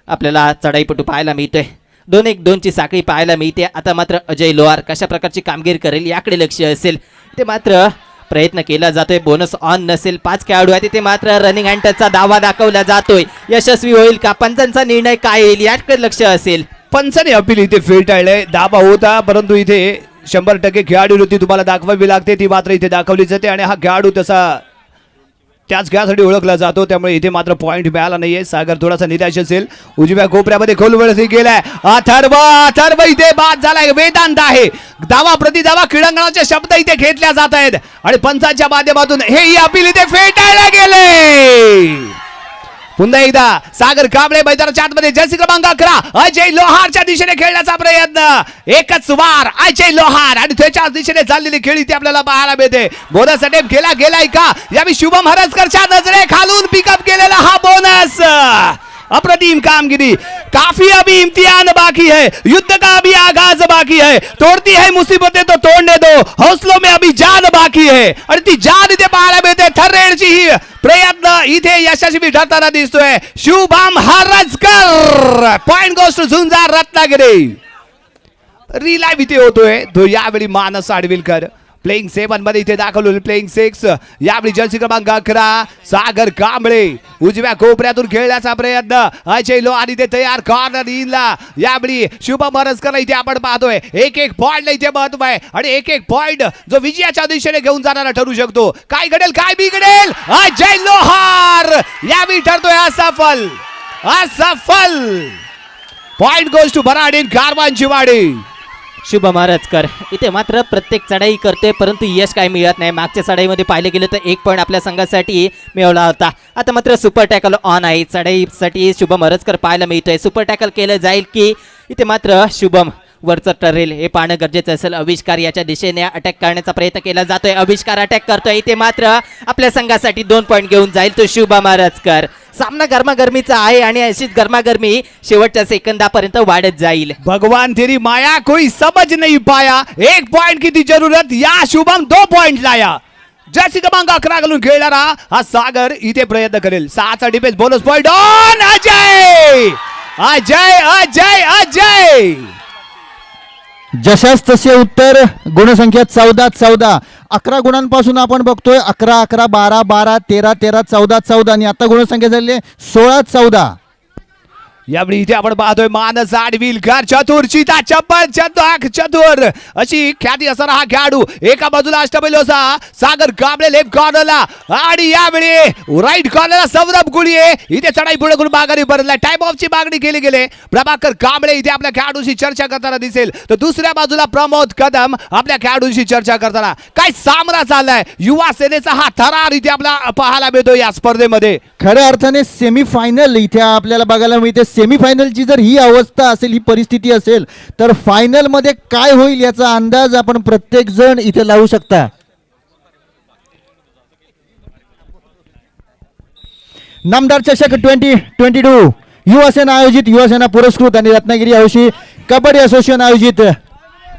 आपल्याला चढाईपटू पाहायला मिळतोय. 2-1-2ची साखळी पाहायला मिळते. आता मात्र अजय लोहार कशा प्रकारची कामगिरी करेल याकडे लक्ष असेल. ते मात्र प्रयत्न केला जातोय. बोनस ऑन नसेल. 5 खेळाडू आहेत. तिथे मात्र रनिंग अँड टचचा दावा दाखवला जातोय. यशस्वी होईल का? पंचांचा निर्णय काय येईल याकडे लक्ष असेल. पंचाने अपील इथे फेटाळले. दाबा होता, परंतु इथे 100% खेळाडू होती तुम्हाला दाखवावी लागते, ती मात्र इथे दाखवली जाते आणि हा खेळाडू तसा त्याच खेळासाठी ओळखला जातो. त्यामुळे इथे मात्र पॉईंट मिळाला नाहीये. सागर थोडासा निराश असेल. उजव्या कोपऱ्यामध्ये खोलवरती गेलाय अथर्व इथे बाद झालाय. वेदांत आहे. दावा प्रतिदावा क्रीडांगणाचे शब्द इथे घेतल्या जात आहेत आणि पंचांच्या माध्यमातून हे अपील इथे फेटाळले गेले. पुन्हा एकदा सागर कांबळे मैदानाच्या आतमध्ये. जर्सी क्रमांक 11 अजय लोहारच्या दिशेने खेळण्याचा प्रयत्न. एकच वार अजय लोहार आणि त्याच्या दिशेने चाललेली खेळी ती आपल्याला पाहायला मिळते. बोनस अटेम्प्ट केला गेलाय का? यावेळी शुभम हरजकरच्या नजरे खालून पिकअप केलेला हा बोनस. अप्रतिम कामगिरी. काफी अभी इम्तिहान बाकी है, युद्ध का अभी आगाज बाकी है. तोड़ती है मुसीबतें तो तोड़ने दो, हौसलों में अभी जान बाकी है. आणि ती जान इथे पाहायला मिळते. थर्रेडची ही प्रयत्न इथे यशस्वी ठरताना दिसतोय. शुभम हरजकर. पॉइंट गोष्ट झुंजार रत्नागिरी. रिलाइव्ह इथे होतोय तो यावेळी मानस आडविलकर. प्लेइंग 7 मध्ये इथे दाखवलं. प्लेइंग 6 यावेळी जर्सी क्रमांक 11 सागर कांबळे. उजव्या कोपऱ्यातून खेळण्याचा प्रयत्न. अजय लोहार इथे तयार कॉर्नर इनला. यावेळी शुभम हरजकर इथे आपण पाहतोय. एक पॉइंट इथे महत्व आहे आणि एक पॉइंट जो विजयाच्या दिशेने घेऊन जाणारा ठरू शकतो. काय घडेल काय बिघडेल. अजय लोहार यावेळी ठरतोय असफल. पॉइंट गोज टू बराडी गारवांची वाडी. शुभम हरजकर इथे मात्र प्रत्येक चढाई करते, परंतु यश काय मिळत नाही. मागच्या चढाईमध्ये पाहिले गेलं तर 1 पॉईंट आपल्या संघासाठी मिळवला होता. आता मात्र सुपर टॅकल ऑन आहे. चढाईसाठी शुभम हरजकर पाहायला मिळतोय. सुपर टॅकल केलं जाईल की इथे मात्र शुभम वरचं ठरेल हे पाहणं गरजेचं असेल. आविष्कार याच्या दिशेने अटॅक करण्याचा प्रयत्न केला जातोय. आविष्कार अटॅक करतोय. इथे मात्र आपल्या संघासाठी 2 पॉईंट घेऊन जाईल तो शुभम हरजकर. सामना गरमागरमीचा आहे आणि अशीच गरमागरमी शेवटच्या सेकंदापर्यंत वाढत जाईल. भगवान तेरी माया कोई समझ नहीं पाया, 1 पॉइंट की थी जरूरत, या शुभम 2 पॉइंट लाया. जर्सी क्रमांक 11 घालून खेळणारा हा सागर इथे प्रयत्न करेल. 6चा defence bonus point on. Ajay Ajay Ajay Ajay जशास तसे उत्तर. गुणसंख्या 14-14. 11 गुणांपासून आपण बघतोय 11-11, 12-12, 13-13, 14-14 आणि आता गुणसंख्या झाली 16-14. यावेळी इथे आपण पाहतोय मानस आडविलकर चतुर चिता चप्पल चतुर अशी ख्याती असणारा हा खेळाडू. एका बाजूला अष्टपैलूचा सागर कांबळे लेफ्ट कॉर्नरला आणि यावेळी राईट कॉर्नरला सौरभ गुळिये. इथे चढाई पुढे करून माघारी परतला. टाइम ऑफची मागणी केली गेली. प्रभाकर कांबळे इथे आपल्या खेळाडूशी चर्चा करताना दिसेल तर दुसऱ्या बाजूला प्रमोद कदम आपल्या खेळाडूशी चर्चा करताना. काय सामना चाललाय. युवा सेनेचा हा थरार इथे आपला पाहायला मिळतो या स्पर्धेमध्ये. खऱ्या अर्थाने सेमीफायनल इथे आपल्याला बघायला मिळते. सेमीफायनलची जर ही अवस्था असेल, ही परिस्थिती असेल तर फायनल मध्ये काय होईल याचा अंदाज आपण प्रत्येक जण इथे लावू शकता. नामदार चषक 2022 युवासेना आयोजित, युवासेना पुरस्कृत आणि रत्नागिरी हौशी कबड्डी असोसिएशन आयोजित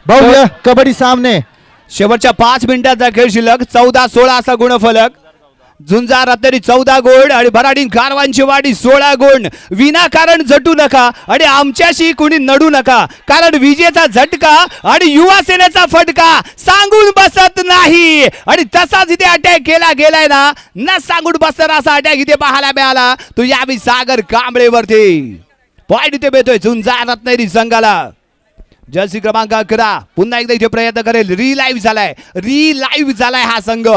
भव्य कबड्डी सामने. शेवटच्या 5 मिनिटाचा खेळ शिल्लक. 14-16 असा गुणफलक. झुंजार रत्नागिरी 14 गुण आणि भराडी कारवांची वाडी 16 गुण. विनाकारण झटू नका आणि आमच्याशी कुणी नडू नका, कारण विजेचा झटका आणि युवा सेनेचा फटका सांगून बसत नाही. आणि तसाच इथे अटॅक केला गेलाय ना, न सांगून बसणार असा अटॅक इथे पाहायला मिळाला. तो यावेळी सागर कांबळेवरती पॉइंट इथे मिळतोय झुंजार रत्नागिरी संघाला. जर्सी क्रमांक 11 पुन्हा एकदा इथे प्रयत्न करेल. रिलाईव्ह झालाय हा संघ.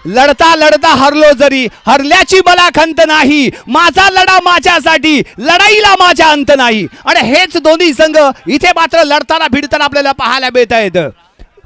लढता लढता हरलो जरी, हरल्याची मला खंत नाही, माझा लढा माझ्यासाठी, लढाईला माझा अंत नाही. आणि हेच दोन्ही संघ इथे मात्र लढताना भिडताना आपल्याला पाहायला मिळत आहेत.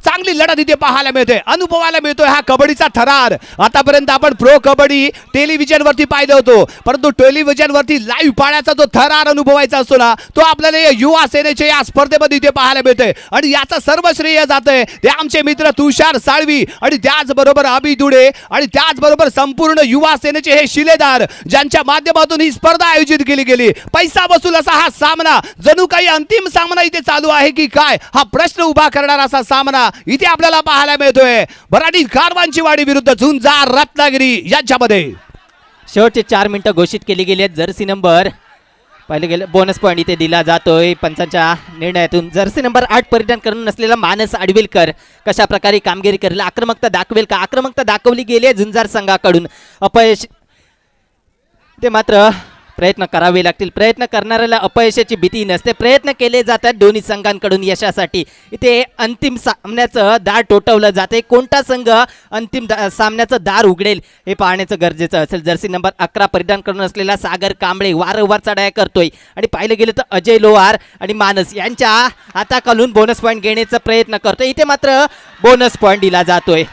चांगली लढत इथे पाहायला मिळते, अनुभवायला मिळतोय हा कबड्डीचा थरार. आतापर्यंत आपण प्रो कबड्डी टेलिव्हिजन वरती पाहिलं होतो, परंतु टेलिव्हिजन वरती लाईव्ह पाहण्याचा जो थरार अनुभवायचा असतो ना, तो आपल्याला या युवा सेनेच्या या स्पर्धेमध्ये इथे पाहायला मिळतोय. आणि याचा सर्व श्रेय जातंय ते आमचे मित्र तुषार साळवी आणि त्याचबरोबर अभि दुडे आणि त्याचबरोबर संपूर्ण युवा सेनेचे हे शिलेदार, ज्यांच्या माध्यमातून ही स्पर्धा आयोजित केली गेली. पैसा वसूल असा हा सामना, जणू काही अंतिम सामना इथे चालू आहे की काय, हा प्रश्न उभा करणारा असा सामना इथे आपल्याला पाहायला मिळतोय. भराडी कारवांची वाडी विरुद्ध झुंजार रत्नागिरी यांच्यामध्ये. शेवटचे 4 मिनिटं घोषित केली गेली आहेत. जर्सी नंबर पाहिले गेले बोनस पॉईंट इथे दिला जातोय पंचांच्या निर्णयातून. जर्सी नंबर 8 परिधान करून नसलेला मानस आडविलकर कशा प्रकारे कामगिरी करेल, आक्रमकता दाखवेल का. आक्रमकता दाखवली गेली आहे झुंजार संघाकडून. अपयश ते मात्र प्रयत्न करावे लागतील. प्रयत्न करणाऱ्याला अपयशाची भीती नसते. प्रयत्न केले जातात दोन्ही संघांकडून यशासाठी. इथे अंतिम सामन्याचं दार टोठवलं जाते. कोणता संघ अंतिम सामन्याचं दार उघडेल हे पाहण्याचं गरजेचं असेल. जर्सी नंबर 11 परिधान करून असलेला सागर कांबळे वारंवार चढाया करतोय आणि पाहिलं गेलं तर अजय लोहार आणि मानस यांच्या हाताखालून बोनस पॉईंट घेण्याचा प्रयत्न करतोय. इथे मात्र बोनस पॉईंट दिला जातोय.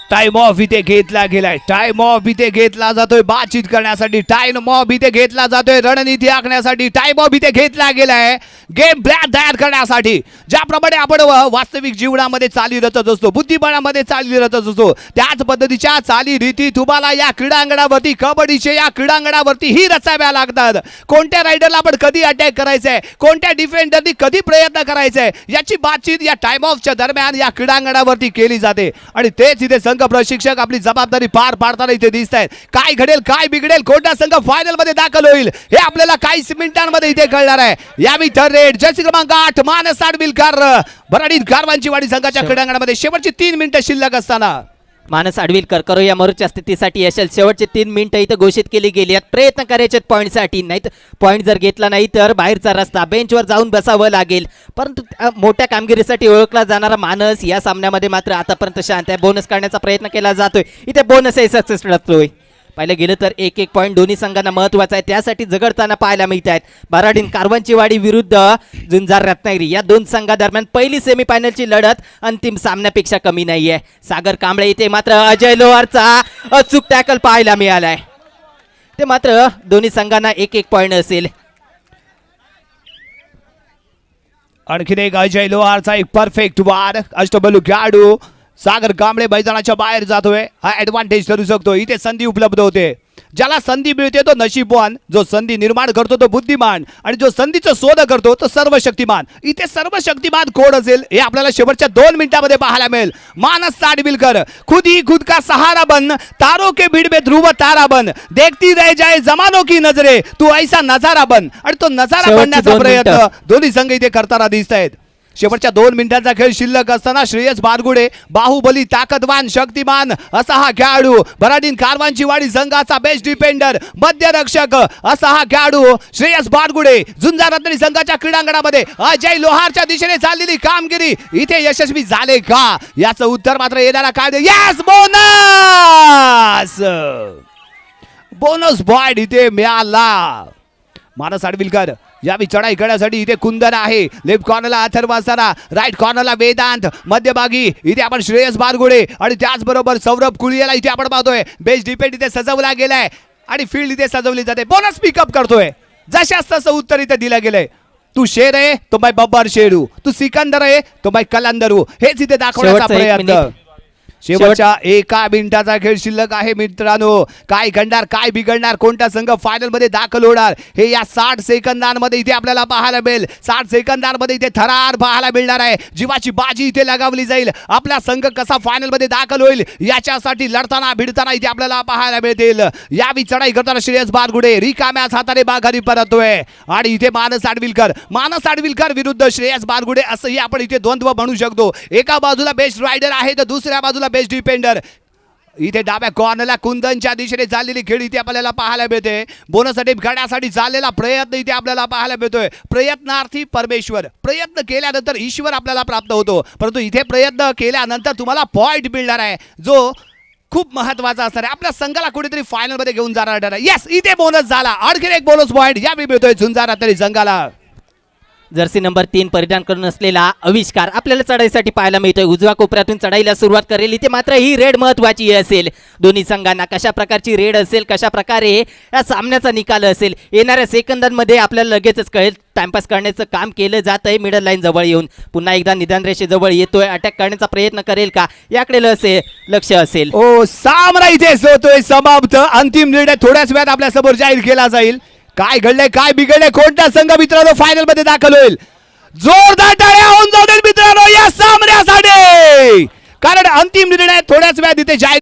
टाइम ऑफ इथे घेतला गेलाय. टाइम ऑफ इथे घेतला जातोय बातचीत करण्यासाठी. टाइम ऑफ इथे घेतला जातोय रणनीती आखण्यासाठी. टाइम ऑफ इथे घेतला गेलाय गेम प्लॅन तयार करण्यासाठी. ज्याप्रमाणे आपण वास्तविक जीवनामध्ये चाली रचत असतो, बुद्धिबळामध्ये चाली रचत असतो, त्याच पद्धतीच्या चाली रीती तुम्हाला या क्रीडांगणावरती, कबड्डीच्या या क्रीडांगणावरती ही रचाव्या लागतात. कोणत्या रायडरला आपण कधी अटॅक करायचंय, कोणत्या डिफेंडरनी कधी प्रयत्न करायचंय, याची बातचीत या टाइम ऑफच्या दरम्यान या क्रीडांगणावरती केली जाते. आणि तेच इथे संघ प्रशिक्षक आपली जबाबदारी पार पाडताना इथे दिसत आहेत. काय घडेल, काय बिघडेल, कोणता संघ फायनल मध्ये दाखल होईल हे आपल्याला काही मिनिटांमध्ये इथे कळणार आहे. यावेळी थर्ड रेड जर्सी क्रमांक 8 मानस आडविलकर भराडी कारवांची वाडी संघाच्या क्रीडांगणामध्ये शेवटची 3 मिनिटं शिल्लक असताना मानस आडविलकर करो या मरूच्या स्थितीसाठी यशल. शेवटचे 3 मिनिटं इथं घोषित केली गेली आहेत. प्रयत्न करायचे पॉईंटसाठी, नाही तर पॉईंट जर घेतला नाही तर बाहेरचा रस्ता, बेंचवर जाऊन बसावं लागेल. परंतु मोठ्या कामगिरीसाठी ओळखला जाणारा मानस या सामन्यामध्ये मात्र आतापर्यंत शांत आहे. बोनस काढण्याचा प्रयत्न केला जातोय. इथे बोनसही सक्सेस ठरतोय. पाहिलं गेलं तर 1-1 पॉईंट दोन्ही संघांना महत्वाचा आहे, त्यासाठी झगडताना पाहायला मिळत आहेत. बाराडीन कारवांची वाडी विरुद्ध झुंजार रत्नागिरी या दोन संघादरम्यान पहिली सेमीफायनलची लढत अंतिम सामन्यापेक्षा कमी नाहीये. सागर कांबळे इथे मात्र अजय लोहारचा अचूक टॅकल पाहायला मिळालाय. ते मात्र दोन्ही संघांना 1-1 पॉईंट असेल. आणखीन एक अजय लोहारचा एक परफेक्ट वार. अष्टबलू खेळाडू सागर कांबळे मैदानाच्या बाहेर जातोय. हा ऍडव्हान्टेज ठरू शकतो. इथे संधी उपलब्ध होते. ज्याला संधी मिळते तो नशीबवान, जो संधी निर्माण करतो तो बुद्धिमान, आणि जो संधीचा शोध करतो तो सर्वशक्तिमान. इथे सर्वशक्तिमान कोण असेल हे आपल्याला शेवटच्या 2 मिनिटांमध्ये पाहायला मिळेल. मानस साडविलकर, खुद ही खुद का सहारा बन, तारों के भीड़ में ध्रुव तारा बन, देखती रह जाए जमानों की नजरे, तू ऐसा नजारा बन. आणि तो नजारा शेवटची बनण्याचा 2 प्रयत्न मिनिटं. दोन्ही संघ इथे करताना दिसत आहेत. शेवटच्या 2 मिनिटांचा खेळ शिल्लक असताना श्रेयस बारगुडे, बाहुबली, ताकदवान, शक्तिमान असा हा खेळाडू, भराडीन कारवांची वाडी संघाचा बेस्ट डिफेंडर, मध्यरक्षक असा हा खेळाडू श्रेयस बारगुडे. झुंजार रत्नागिरी संघाच्या क्रीडांगणामध्ये अजय लोहारच्या दिशेने चाललेली कामगिरी इथे यशस्वी झाले का, याचं उत्तर मात्र येणारा काय. यस, बोनस बोनस पॉइंट इथे मिळाला. मानस आडविलकर यावी चढाई करण्यासाठी इथे कुंदन आहे. लेफ्ट कॉर्नरला अथर्व असताना राईट कॉर्नरला वेदांत, मध्यभागी इथे आपण श्रेयस बारगुडे आणि त्याचबरोबर सौरभ कुळियाला इथे आपण पाहतोय. बेस्ट डिफेंड इथे सजवला गेलाय आणि फील्ड इथे सजवली जाते. बोनस पिकअप करतोय. जशाच तसं उत्तर इथे दिलं गेलंय. तू शेर आहे तो मैं बब्बर शेरू, तू सिकंदर आहे तो मैं कलंदरू, हेच इथे दाखवण्याचा शेवटचा 1 प्रयत्न. मिनिट. शेवटच्या 1 मिनिटाचा खेळ शिल्लक आहे मित्रांनो. काय घडणार, काय बिघडणार, कोणता संघ फायनल मध्ये दाखल होणार हे या 60 सेकंदांमध्ये इथे आपल्याला पाहायला मिळेल. 60 सेकंदांमध्ये इथे थरार पाहायला मिळणार आहे. जीवाची बाजी इथे लगावली जाईल. आपला संघ कसा फायनल मध्ये दाखल होईल याच्यासाठी लढताना भिडताना इथे आपल्याला पाहायला मिळतील. यावी चढाई करताना श्रेयस बारगुडे रिकाम्याच हाताने माघारी परततोय आणि इथे मानस आडविलकर विरुद्ध श्रेयस बारगुडे असंही आपण इथे द्वंद्व म्हणू शकतो. एका बाजूला बेस्ट रायडर आहे तर दुसऱ्या बाजूला बेस्ट डिफेंडर. इथे डाव्या कॉर्नरला कुंदनच्या दिशेने चाललेली खेळ इथे आपल्याला पाहायला मिळते. बोनस अटेम्प्ट करण्यासाठी चाललेला प्रयत्न इथे आपल्याला पाहायला मिळतोय. प्रयत्नार्थी परमेश्वर, प्रयत्न केल्यानंतर ईश्वर आपल्याला प्राप्त होतो, परंतु इथे प्रयत्न केल्यानंतर तुम्हाला पॉइंट मिळणार आहे जो खूप महत्वाचा असणार आहे. आपल्या संघाला कुठेतरी फायनल मध्ये घेऊन जाणार आहे. यस, इथे बोनस झाला. आणखी एक बोनस पॉइंट यावेळी मिळतोय झुंजार तरी संघाला. जर्सी नंबर 3 परिधान करून असलेला आविष्कार आपल्याला चढाईसाठी पाहायला मिळतोय. उजव्या कोपऱ्यातून चढाईला सुरुवात करेल. इथे मात्र ही रेड महत्वाची असेल. दोन्ही संघांना कशा प्रकारची रेड असेल, कशा प्रकारे या सामन्याचा निकाल असेल येणाऱ्या सेकंदांमध्ये आपल्याला लगेचच कळेल. टाइमपास करण्याचं काम केलं जात आहे. मिडल लाईन जवळ येऊन पुन्हा एकदा निदान रेषेजवळ येतोय. अटॅक करण्याचा प्रयत्न करेल का याकडे लक्ष असेल. ओ, सामना इथेच होतोय समाप्त. अंतिम निर्णय थोड्याच वेळात आपल्या समोर जाहीर केला जाईल. काय घडलंय, काय बिघडलंय, कोणता संघ मित्रांनो फायनल मध्ये दाखल होईल. जोरदार टाळ्या होऊन जाऊ देत मित्रांनो या सामन्यासाठी, कारण अंतिम निर्णय थोड्याच वेळात इथे जाहीर.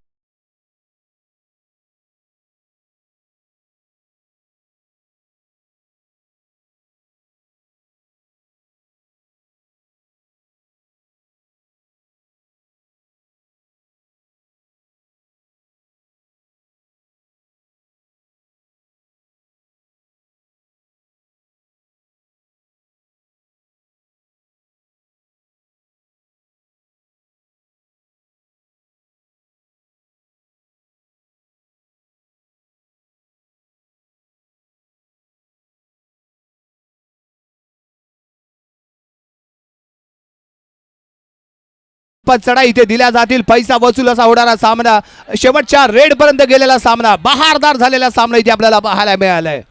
चढाई इथे दिल्या जातील. पैसा वसूल असा होणारा सामना, शेवटच्या रेड पर्यंत गेलेला सामना, बहारदार झालेला सामना इथे आपल्याला पाहायला मिळालाय.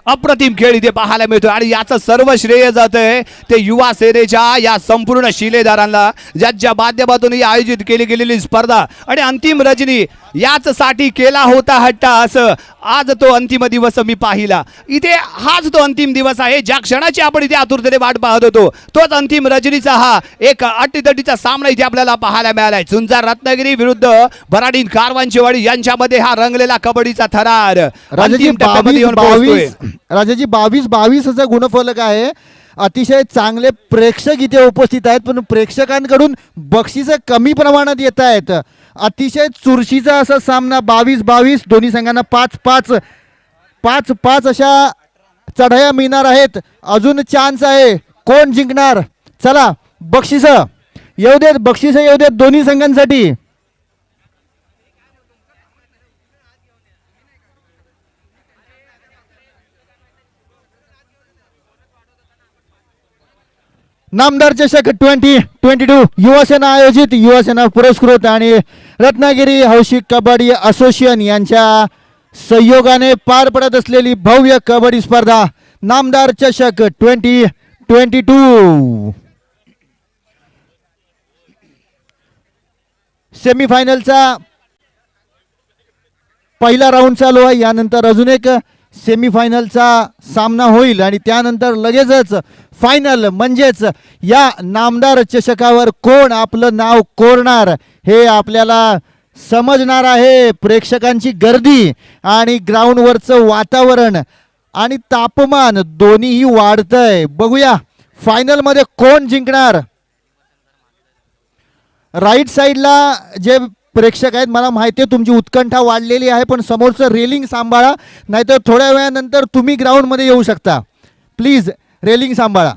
अप्रतिम खेळ इथे पाहायला मिळतोय आणि याचं सर्व श्रेय जातंय ते युवा सेनेच्या या संपूर्ण शिलेदारांना, ज्यांच्या माध्यमातून ही आयोजित केली गेलेली स्पर्धा आणि अंतिम रजनी याच साठी केला होता हट्टा. असं आज तो अंतिम दिवस मी पाहिला. इथे हाच तो अंतिम दिवस आहे ज्या क्षणाची आपण इथे आतुरतेने वाट पाहत होतो. तोच अंतिम रजनीचा हा एक अटीतटीचा सामना इथे आपल्याला पाहायला मिळालाय. झुंजार रत्नागिरी विरुद्ध भराडीन कारवांचीवाडी यांच्यामध्ये हा रंगलेला कबड्डीचा थरार अंतिम टप्प्यामध्ये येऊन पोहोचतोय. राजाजी 22 असा गुणफलक आहे. अतिशय चांगले प्रेक्षक इथे उपस्थित आहेत, पण प्रेक्षकांकडून बक्षिसं कमी प्रमाणात येत आहेत. अतिशय चुरशीचा असा सामना 22-22, दोन्ही संघांना 5-5 अशा चढाया मिळणार आहेत. अजून चान्स आहे. कोण जिंकणार? चला बक्षिसं येऊ देत दोन्ही संघांसाठी. नामदार चषक 2022 युवासेना आयोजित युवासेना पुरस्कृत आणि रत्नागिरी हौशी कबड्डी असोसिएशन यांच्या सहयोगाने पार पडत असलेली भव्य कबड्डी स्पर्धा नामदार चषक 2022 सेमीफायनलचा पहिला राऊंड चालू आहे. यानंतर अजून एक सेमीफायनलचा सामना होईल आणि त्यानंतर लगेचच फायनल म्हणजेच या नामदार चषकावर कोण आपलं नाव कोरणार हे आपल्याला समजणार आहे. प्रेक्षकांची गर्दी आणि ग्राउंडवरचं वातावरण आणि तापमान दोन्हीही वाढतंय. बघूया फायनलमध्ये कोण जिंकणार. राईट साईडला जे प्रेक्षक आहेत मला माहिती आहे तुमची उत्कंठा वाढलेली आहे, पण समोरचं रेलिंग सांभाळा, नाहीतर थोड्या वेळानंतर तुम्ही ग्राउंडमध्ये येऊ शकता. प्लीज रेलिंग सांभाळा.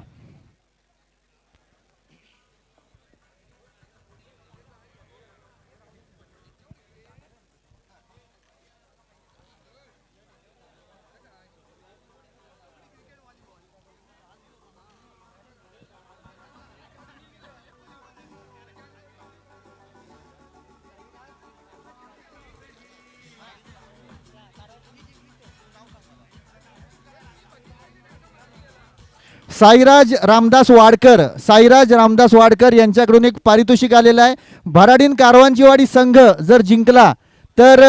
साईराज रामदास वाडकर यांच्याकडून एक पारितोषिक आलेलं आहे. भराडीन कारवांचीवाडी संघ जर जिंकला तर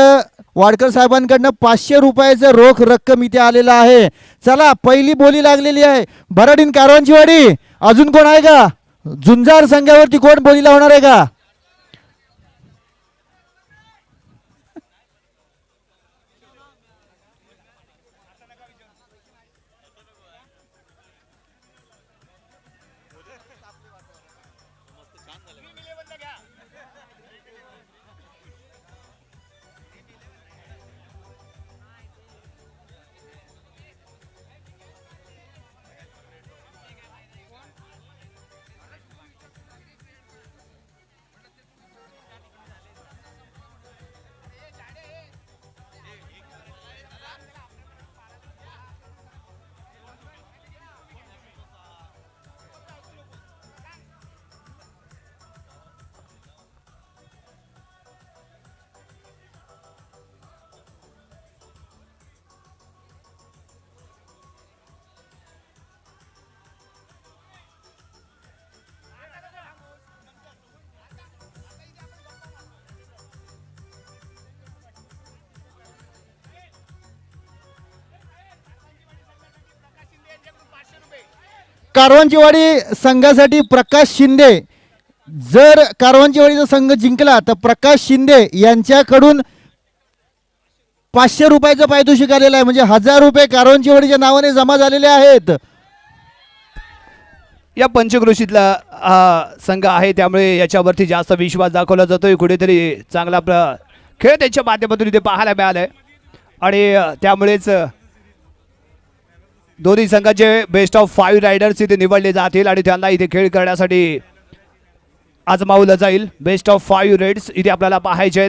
वाडकर साहेबांकडनं 500 रुपयाचं रोख रक्कम इथे आलेला आहे. चला पहिली बोली लागलेली आहे. भराडीन कारवांचीवाडी अजून कोण आहे का? झुंजार संघावरती कोण बोलीला होणार आहे का? कारवांचीवाडी संघासाठी प्रकाश शिंदे, जर कारवांचीवाडीचा संघ जिंकला तर प्रकाश शिंदे यांच्याकडून 500 रुपयाचं पारितोषिक आलेलं आहे. म्हणजे 1000 रुपये कारवांचीवाडीच्या नावाने जमा झालेले आहेत. या पंचक्रोशीतला संघ आहे त्यामुळे याच्यावरती जास्त विश्वास दाखवला जातोय. कुठेतरी चांगला खेळ त्यांच्या माध्यमातून इथे पाहायला मिळालाय आणि त्यामुळेच दोन्ही संघाचे बेस्ट ऑफ 5 रायडर्स इथे निवडले जातील आणि त्यांना इथे खेळ करण्यासाठी आजमावलं जाईल. बेस्ट ऑफ 5 रेड्स इथे आपल्याला पाहायचे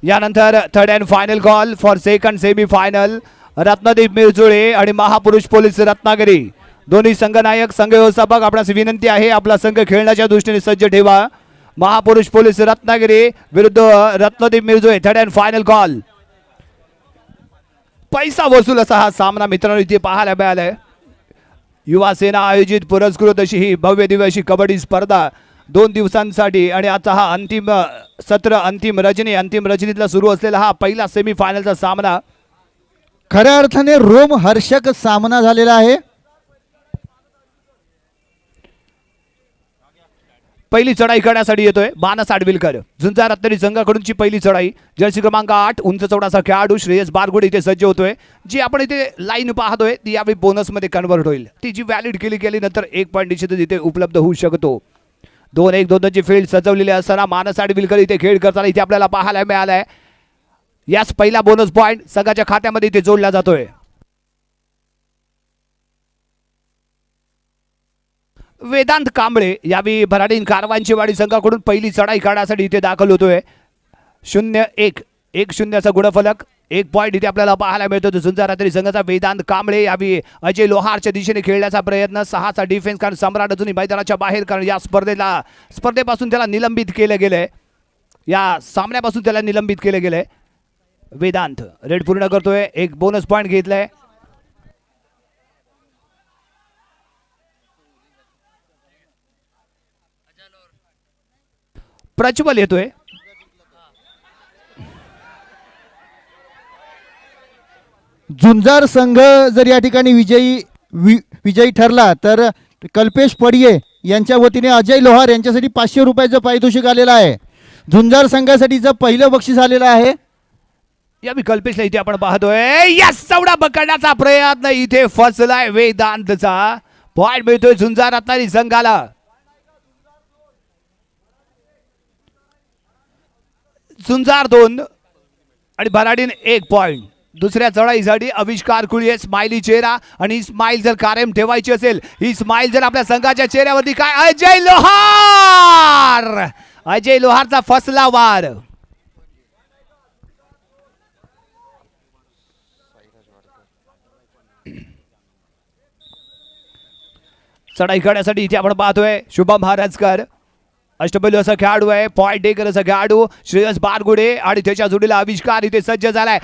यानंतर third and final call for second semi final Ratnadeep Mirjule आणि महापुरुष पोलीस रत्नागिरी दोन्ही संघनायक संघ व्यवस्थापक आपणास विनंती आहे आपला संघ खेळण्याच्या दृष्टीने सज्ज ठेवा. महापुरुष पोलीस रत्नागिरी विरुद्ध Ratnadeep Mirjule third and final call. पैसा वसूल असा हा सामना मित्रांनो इथे पाहायला मिळालाय. युवा सेना आयोजित पुरस्कृत अशी ही भव्य दिव्य अशी कबड्डी स्पर्धा 2 दिवसांसाठी आणि आता हा अंतिम सत्र अंतिम रजनीतला सुरू असलेला हा पहिला सेमी फायनलचा सामना खऱ्या अर्थाने रोमहर्षक सामना झालेला आहे. पहिली चढाई करण्यासाठी येतोय मानस आडविलकर. झुंजार रत्नागिरी संघाकडूनची पहिली चढाई. जर्सी क्रमांक 8 उंच चौडाचा खेळाडू श्रेयस बारगुडे इथे सज्ज होतोय. जी आपण इथे लाईन पाहतोय ती यावेळी बोनसमध्ये कन्वर्ट होईल. ती जी व्हॅलिड केली नंतर 1 पॉईंट निश्चितच इथे उपलब्ध होऊ शकतो. 2-1-2-2ची फील्ड सजवलेली असताना मानस आडविलकर इथे खेळ करताना इथे आपल्याला पाहायला मिळालाय. याच पहिला बोनस पॉईंट संघाच्या खात्यामध्ये इथे जोडला जातोय. वेदांत कांबळे यावेळी भराडीन कारवांचीवाडी संघाकडून पहिली चढाई काढण्यासाठी इथे दाखल होतोय. 0-1 1-0चा गुणफलक एक पॉईंट इथे आपल्याला पाहायला मिळतो. झुंजार रात्री संघाचा वेदांत कांबळे यावी अजय लोहारच्या दिशेने खेळण्याचा प्रयत्न. 6चा डिफेन्स, कारण सम्राट अजूनही मैदानाच्या बाहेर, कारण या स्पर्धेपासून त्याला निलंबित केलं गेलंय. या सामन्यापासून त्याला निलंबित केलं गेलंय. वेदांत रेड पूर्ण करतोय, एक बोनस पॉईंट घेतलाय. प्रज्वल येतोय. झुंजार संघ जर या ठिकाणी विजयी ठरला तर कल्पेश पडिये यांच्या वतीने अजय लोहार यांच्यासाठी 500 रुपयाचं पारितोषिक आलेलं आहे. झुंजार संघासाठीचं पहिलं बक्षीस आलेलं आहे. या कल्पेशला इथे आपण पाहतोय. यस, चौडा पकडण्याचा प्रयत्न इथे फसलाय वेदांतचा. पॉइंट मिळतोय झुंजार रत्नागिरी संघाला. झुंजार 2 आणि भराडीन 1 पॉइंट. दुसऱ्या चढाईसाठी आविष्कार कुळी, स्माइली चेहरा, आणि ही स्माइल जर कायम ठेवायची असेल, ही स्माइल जर आपल्या संघाच्या चेहऱ्यावरती, काय अजय लोहार, अजय लोहारचा फसला वार. चढाई करण्यासाठी इथे आपण पाहतोय शुभम हरजकर, अष्टपैलू असा खेळाडू आहे. पॉइंट टेकर असा खेळाडू श्रेयस बारगुडे, आणि त्याच्या जोडीला आविष्कार इथे सज्ज झालाय.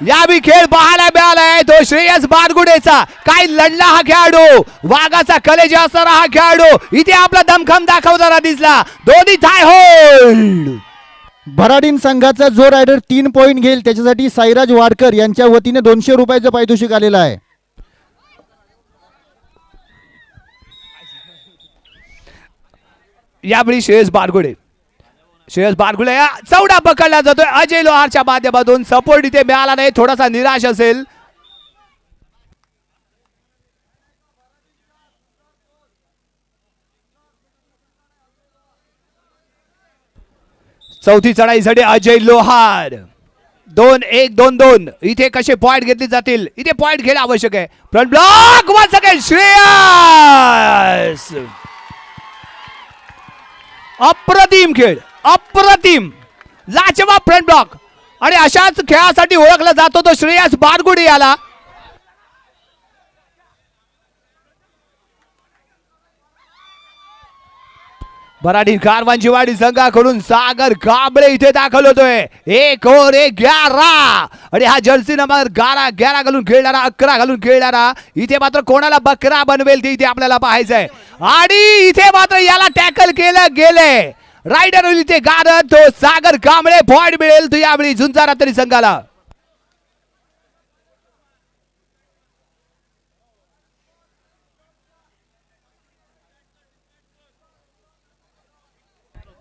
या बी खेळ पाहायला मिळालाय तो श्रेयस बारगुडेचा. काय लढला हा खेळाडू, वाघाचा कलेजा असणारा हा खेळाडू इथे आपला दमखम दाखवताना दिसला. दोन्ही थाय होल्ड. भराडीन संघाचा जो रायडर 3 पॉईंट घेईल त्याच्यासाठी साईराज वाडकर यांच्या वतीने 200 रुपयाचं पारितोषिक आलेलं आहे. यावेळी श्रेयस बारगुडे चौडा पकडला जातोय. अजय लोहारच्या माध्यमातून सपोर्ट इथे मिळाला नाही, थोडासा निराश असेल. चौथी चढाईसाठी अजय लोहार. 2-1 2-2 इथे कसे पॉइंट घेतले जातील, इथे पॉइंट घेणं आवश्यक आहे. Front block once again Shreyas. अप्रतिम खेळ, अप्रतिम लाजवाब फ्रंट ब्लॉक, आणि अशाच खेळासाठी ओळखला जातो तो श्रेयस बारगुडे याला. भराडी कारवांचीवाडी संघाकडून सागर कांबळे इथे दाखल होतोय. 1 और 11, आणि हा जर्सी नंबर 11 घालून खेळणारा, 11 घालून खेळणारा इथे मात्र कोणाला बकरा बनवेल ते इथे आपल्याला पाहायचंय. आणि इथे मात्र याला टॅकल केलं गेले. रायडर होईल इथे गारद तो सागर कांबळे. पॉइंट मिळेल तो यावेळी झुंजार रात्री संघाला.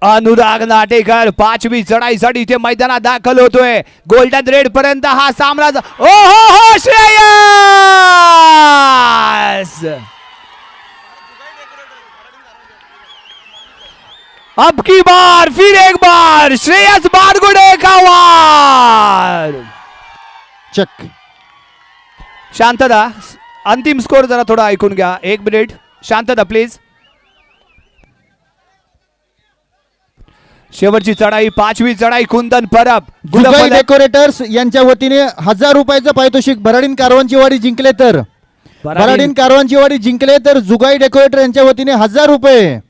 अनुराग नाटेकर 5वी चढाईसाठी इथे मैदानात दाखल होतोय. गोल्डन रेड पर्यंत हा सामना. ओ हो श्रेयस, अब की बार फिर एक बार श्रेयस बारगुडे का वार. चक. शांतता, अंतिम स्कोर जरा थोडा ऐकून घ्या. 1 मिनिट शांतता प्लीज. शेवटची चढाई, 5वी चढाई कुंदन परब. जुगाई डेकोरेटर्स यांच्या वतीने 1000 रुपयाचं पारितोषिक. भराडीन कारवांचीवाडी जिंकले तर जुगाई डेकोरेटर यांच्या वतीने 1000 रुपये.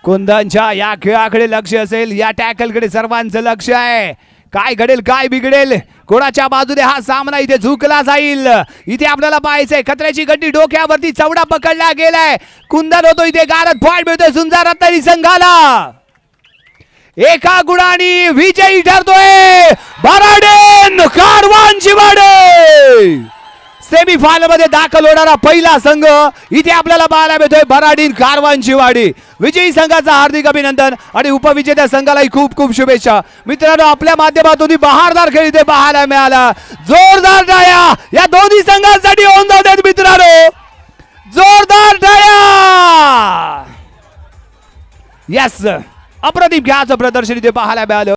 कुंदनच्या या खेळाकडे लक्ष असेल, या टॅकलकडे सर्वांचं लक्ष आहे. काय घडेल, काय बिघडेल, कोणाच्या बाजूने हा सामना इथे झुकला जाईल, इथे आपल्याला पाहायचंय. खतऱ्याची गड्डी डोक्यावरती, चौडा पकडला गेलाय. कुंदन होतो इथे गारद. पॉइंट मिळतोय झुंजार रत्नागिरी संघाला. 1 गुणाने विजयी ठरतोय भराडीन कारवांचीवाडी. सेमीफायनल मध्ये दाखल होणारा पहिला संघ इथे आपल्याला पाहायला मिळतोय भराडीन कारवांचीवाडी. विजयी संघाचा हार्दिक अभिनंदन, आणि उपविजेत्या संघालाही खूप खूप शुभेच्छा. मित्रांनो, आपल्या माध्यमातून बहारदार खेळ इथे पाहायला मिळाला. जोरदार टाळ्या या दोन्ही संघांसाठी होऊन जाऊ देत मित्रांनो, जोरदार टाळ्या. यस, अप्रतिम खेळाचं प्रदर्शन इथे पाहायला मिळालं.